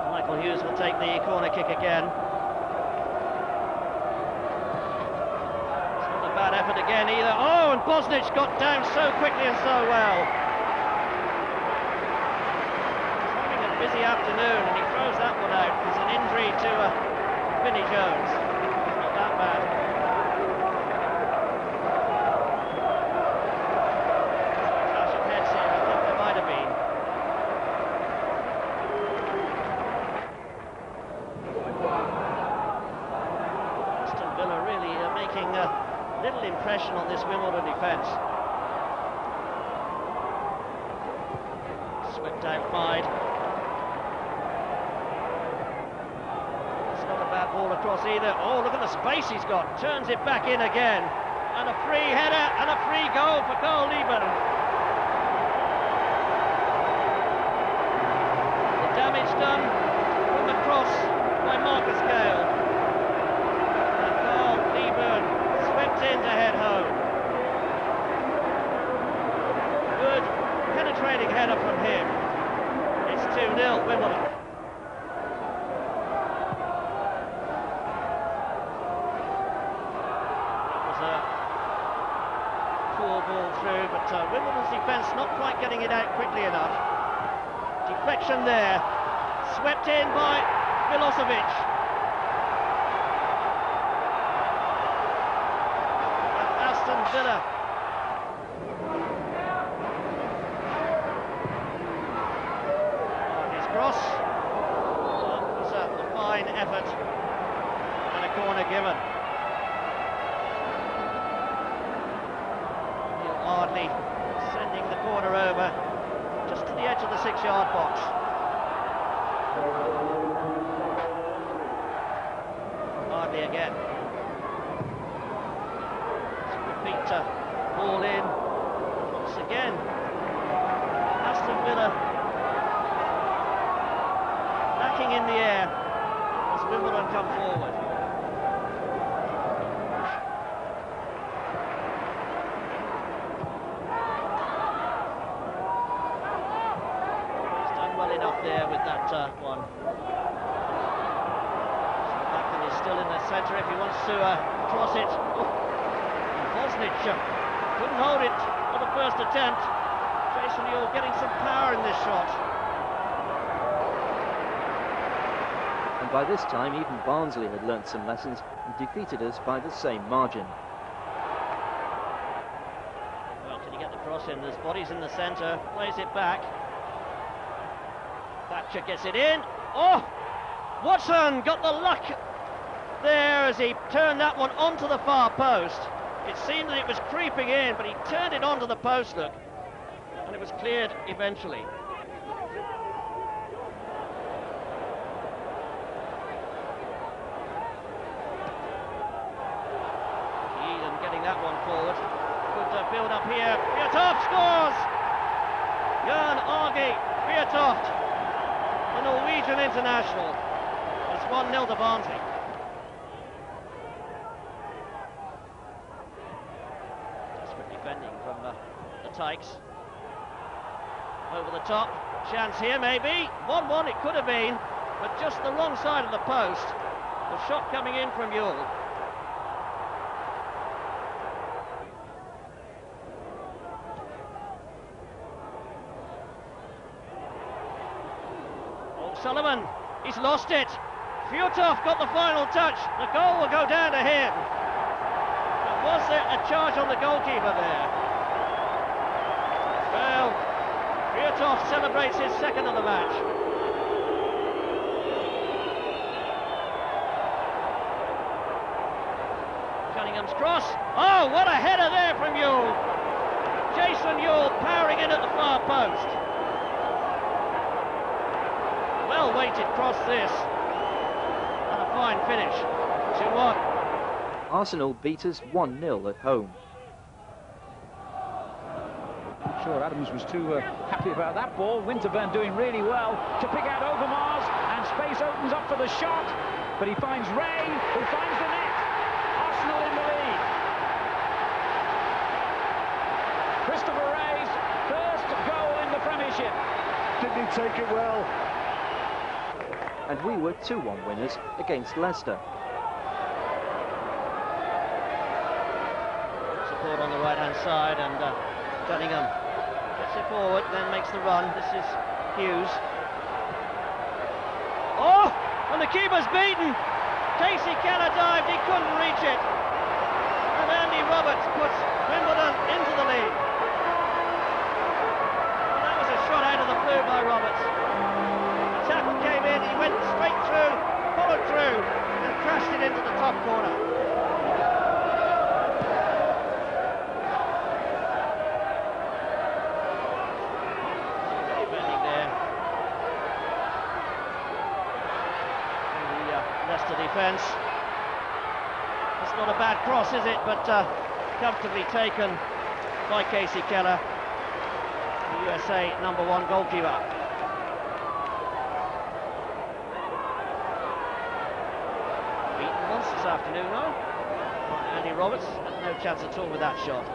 Michael Hughes will take the corner kick again. It's not a bad effort again either. Oh, and Bosnich got down so quickly and so well. He's having a busy afternoon and he throws that one out. There's an injury to Vinnie Jones. It's not that bad. Clash of heads here, I think there might have been. Aston Villa really making little impression on this Wimbledon defence. Swept out wide. It's not a bad ball across either. Oh, look at the space he's got. Turns it back in again. And a free header and a free goal for Carl Liebern. The damage done from the cross by Marcus Gale. And Carl Liebern swept in to head home. Good penetrating header from him. It's 2-0 Wimbledon. That was a poor ball through, but Wimbledon's defence not quite getting it out quickly enough. Deflection there. Swept in by Milosevic. And Aston Villa on his cross. That was a fine effort and a corner given. Neil Ardley sending the corner over just to the edge of the 6-yard box. Hardly again. Repeat ball in. Once again, Aston Villa lacking in the air as Wimbledon come forward. He's done well enough there with that one. Is still in the centre if he wants to cross it. Oh. Bosnich couldn't hold it for the first attempt. Jason Ewell getting some power in this shot. And by this time, even Barnsley had learnt some lessons and defeated us by the same margin. Well, can you get the cross in? There's bodies in the centre. Plays it back. Thatcher gets it in. Oh! Watson got the luck there as he turned that one onto the far post. It seemed that it was creeping in, but he turned it onto the post, look, and it was cleared eventually. Eden getting that one forward. Good build up here. Fjørtoft scores! Jørn Arge Fjørtoft, the Norwegian international. It's 1-0 to Barnsley. Defending from the Tykes. Over the top, chance here maybe. 1-1 it could have been, but just the wrong side of the post. The shot coming in from Ewell. O'Sullivan, he's lost it. Fjørtoft got the final touch. The goal will go down to him. Was there a charge on the goalkeeper there? Well, Fjørtoft celebrates his second of the match. Cunningham's cross. Oh, what a header there from Ewell. Jason Ewell powering in at the far post. Well-weighted cross this. And a fine finish. 2-1. Arsenal beat us 1-0 at home. I'm sure Adams was too happy about that ball. Winterburn doing really well to pick out Overmars, and space opens up for the shot. but he finds Ray, who finds the net. Arsenal in the lead. Christopher Ray's first goal in the Premiership. Didn't he take it well? And we were 2-1 winners against Leicester. Support on the right-hand side, and Cunningham gets it forward, then makes the run. This is Hughes. Oh! And the keeper's beaten! Casey Keller dived, he couldn't reach it. And Andy Roberts puts Wimbledon into the lead. And that was a shot out of the blue by Roberts. The tackle came in, he went straight through, followed through, and crashed it into the top corner. Defending there. Leicester defence. It's not a bad cross, is it? But comfortably taken by Casey Keller, the USA #1 goalkeeper. Beaten once this afternoon, though. Andy Roberts had no chance at all with that shot.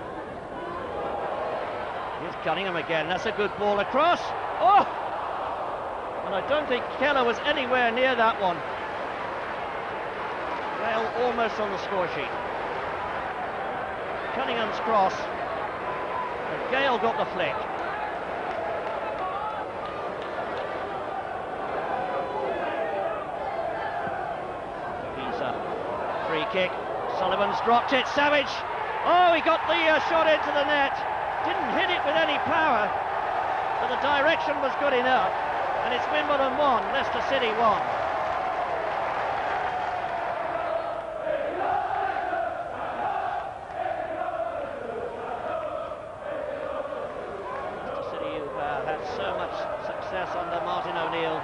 Here's Cunningham again. That's a good ball across. Oh! And I don't think Keller was anywhere near that one. Gale almost on the score sheet. Cunningham's cross, and Gale got the flick. He's a free kick. Sullivan's dropped it. Savage. Oh, he got the shot into the net. Didn't hit it with any power, but the direction was good enough. And it's Wimbledon 1, Leicester City 1. Success under Martin O'Neill.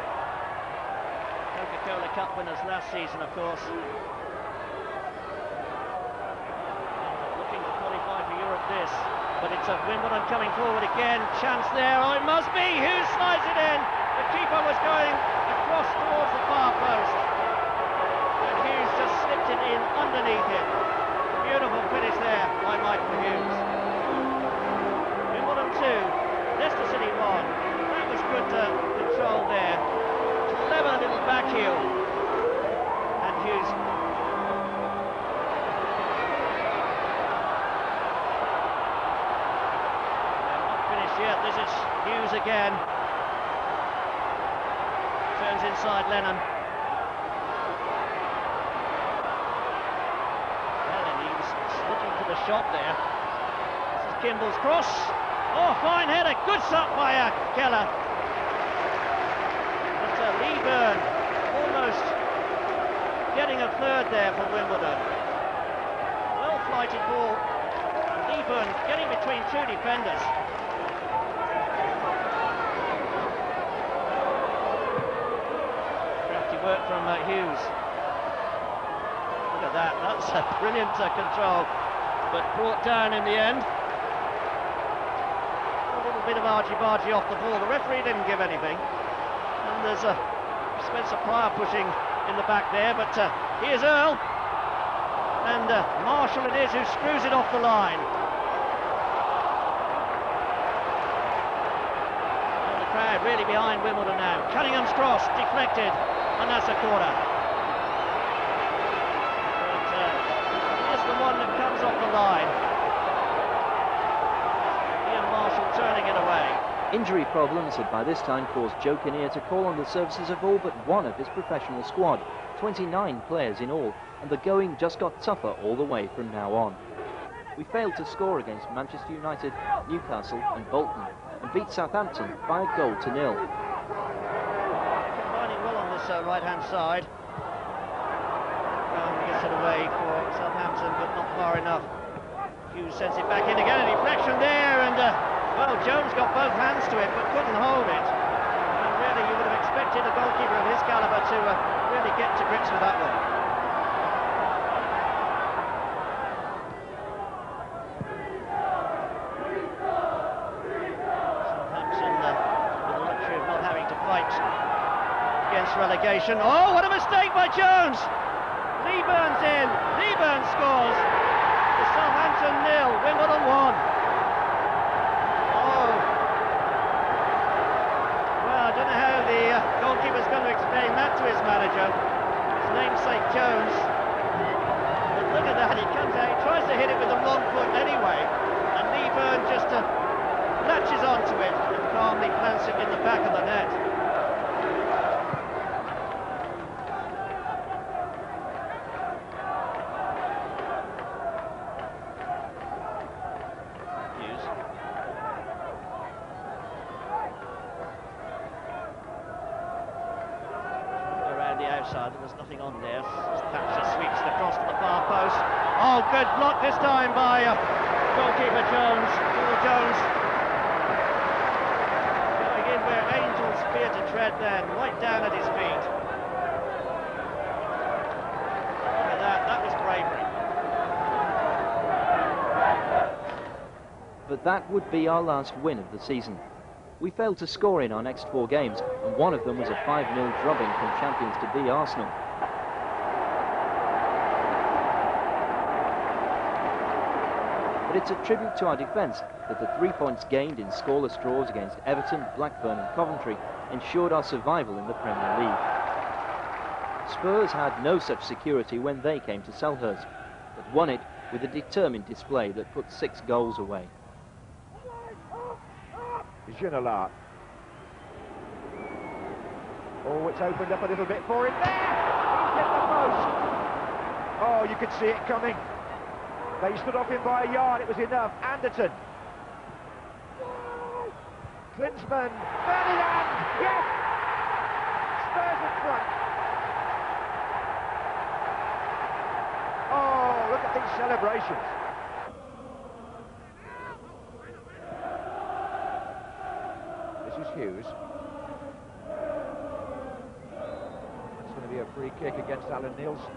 Coca-Cola Cup winners last season, of course. Looking to qualify for Europe this, but it's a Wimbledon coming forward again. Chance there. Oh, it must be. Hughes slides it in. The keeper was going across towards the far post, and Hughes just slipped it in underneath him. Beautiful finish there by Michael Hughes. Wimbledon 2, Leicester City 1. Good control there. Clever little back heel. And Hughes. Not finished yet. This is Hughes again. Turns inside Lennon. Well, and he was looking for the shot there. This is Kimball's cross. Oh, fine header. Good shot by Keller. Lee Byrne almost getting a third there for Wimbledon. Well flighted ball. Lee Byrne getting between two defenders. Crafty work from Hughes. Look at that. That's a brilliant control, but brought down in the end. A little bit of argy-bargy off the ball. The referee didn't give anything. And there's Spencer Pryor pushing in the back there, but here's Earl, and Marshall it is who screws it off the line. And the crowd really behind Wimbledon now. Cunningham's cross deflected, and that's a corner. But here's the one that comes off the line. Ian Marshall turning it away. Injury problems had by this time caused Joe Kinnear to call on the services of all but one of his professional squad, 29 players in all, and the going just got tougher all the way from now on. We failed to score against Manchester United, Newcastle and Bolton, and beat Southampton by a goal to 0. Combining well on this right-hand side. Gets it away for Southampton, but not far enough. Hughes sends it back in again, a deflection there, and well, Jones got both hands to it, but couldn't hold it. And really, you would have expected a goalkeeper of his calibre to really get to grips with that one. Southampton with the luxury of not having to fight against relegation. Oh, what a mistake by Jones. Leeburn's in. Leeburn scores. It's Southampton 0, Wimbledon 1. Oh. Well, I don't know how the goalkeeper's going to explain that to his manager. His namesake Jones. But look at that, he comes out, he tries to hit it with the wrong foot anyway, and Leeburn just latches onto it and calmly plants it in the back of the net. There was nothing on there. Thatcher sweeps the cross to the far post. Oh, good block this time by goalkeeper Jones. Paul Jones going in where angels fear to tread then, right down at his feet. Look at that, that was bravery. But that would be our last win of the season. We failed to score in our next 4 games, and one of them was a 5-0 drubbing from champions-to-be Arsenal. But it's a tribute to our defence that the 3 points gained in scoreless draws against Everton, Blackburn and Coventry ensured our survival in the Premier League. Spurs had no such security when they came to Selhurst, but won it with a determined display that put 6 goals away. Ginola. Oh, it's opened up a little bit for him there! He's hit the post! Oh, you could see it coming. They stood off him by a yard, it was enough. Anderton. Klinsmann. Ferdinand! Yes! Spurs in front. Oh, look at these celebrations. Hughes. It's going to be a free kick against Alan Nielsen.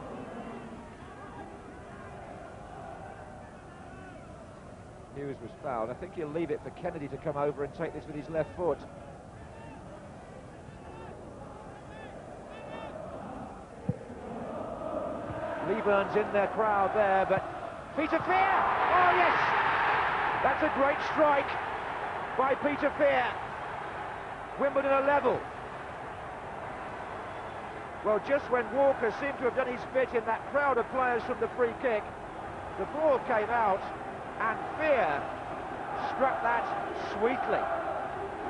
Hughes was fouled. I think he'll leave it for Kennedy to come over and take this with his left foot. Leeburn's in their crowd there, but Peter Fear! Oh yes! That's a great strike by Peter Fear. Wimbledon are level. Well, just when Walker seemed to have done his bit in that crowd of players from the free kick, the ball came out and Fear struck that sweetly.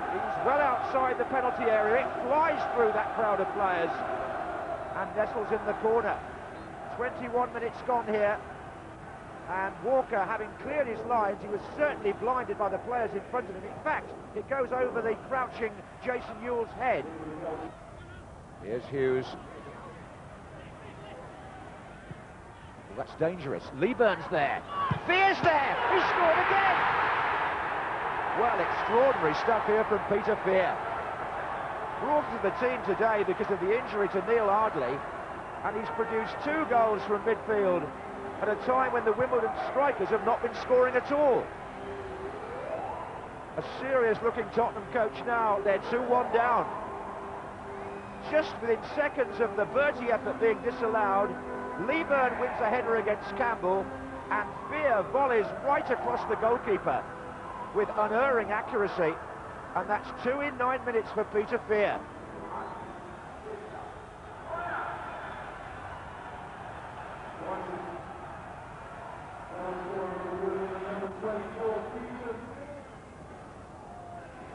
He's well outside the penalty area. It flies through that crowd of players and nestles in the corner. 21 minutes gone here. And Walker, having cleared his lines, he was certainly blinded by the players in front of him. In fact, it goes over the crouching Jason Ewell's head. Here's Hughes. Well, that's dangerous. Leeburn's there. Fear's there. He scored again. Well, extraordinary stuff here from Peter Fear. Brought to the team today because of the injury to Neil Ardley, and he's produced 2 goals from midfield at a time when the Wimbledon strikers have not been scoring at all. A serious-looking Tottenham coach now. They're 2-1 down. Just within seconds of the Bertie effort being disallowed, Leeburn wins a header against Campbell, and Fear volleys right across the goalkeeper with unerring accuracy, and that's 2 in 9 minutes for Peter Fear.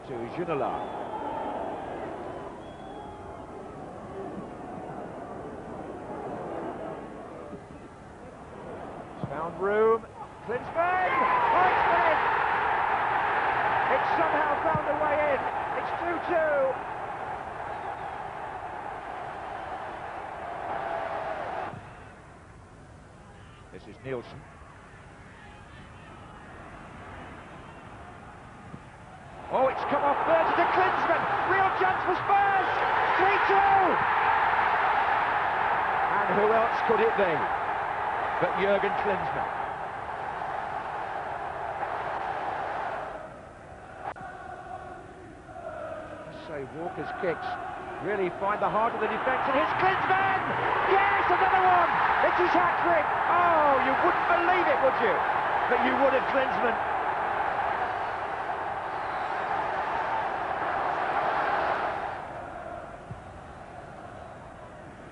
To Ginola. Found room. Klinsmann! Oh, it's in! It's somehow found a way in. It's 2-2. This is Nielsen. Oh, it's come off Bertie to Klinsmann. Real chance for Spurs. 3-2. And who else could it be but Jurgen Klinsmann? I say Walker's kicks really find the heart of the defence, and here's Klinsmann! Yes, another one! It's his hat-trick! Oh, you wouldn't believe it, would you? But you would have, Klinsmann.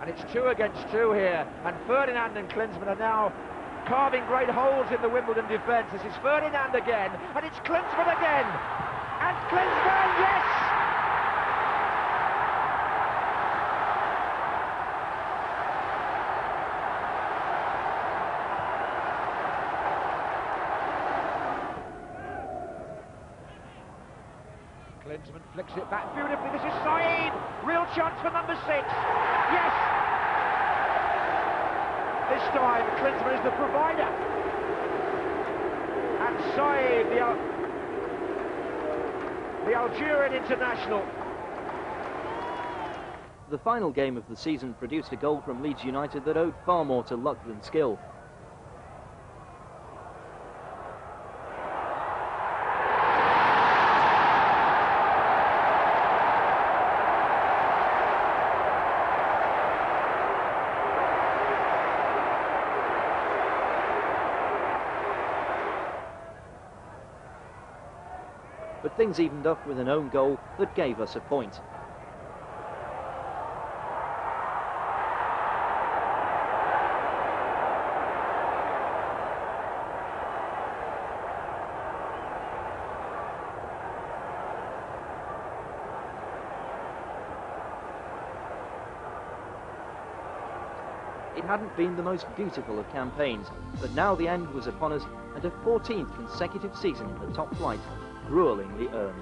And it's 2 against 2 here, and Ferdinand and Klinsmann are now carving great holes in the Wimbledon defence. This is Ferdinand again, and it's Klinsmann again! And Klinsmann, yes! Klinsmann flicks it back beautifully. This is Saeed! Real chance for number 6. Yes! This time, Klinsmann is the provider. And Saeed, the Algerian international. The final game of the season produced a goal from Leeds United that owed far more to luck than skill. But things evened up with an own goal that gave us a point. It hadn't been the most beautiful of campaigns, but now the end was upon us, and a 14th consecutive season in the top flight gruelingly earned.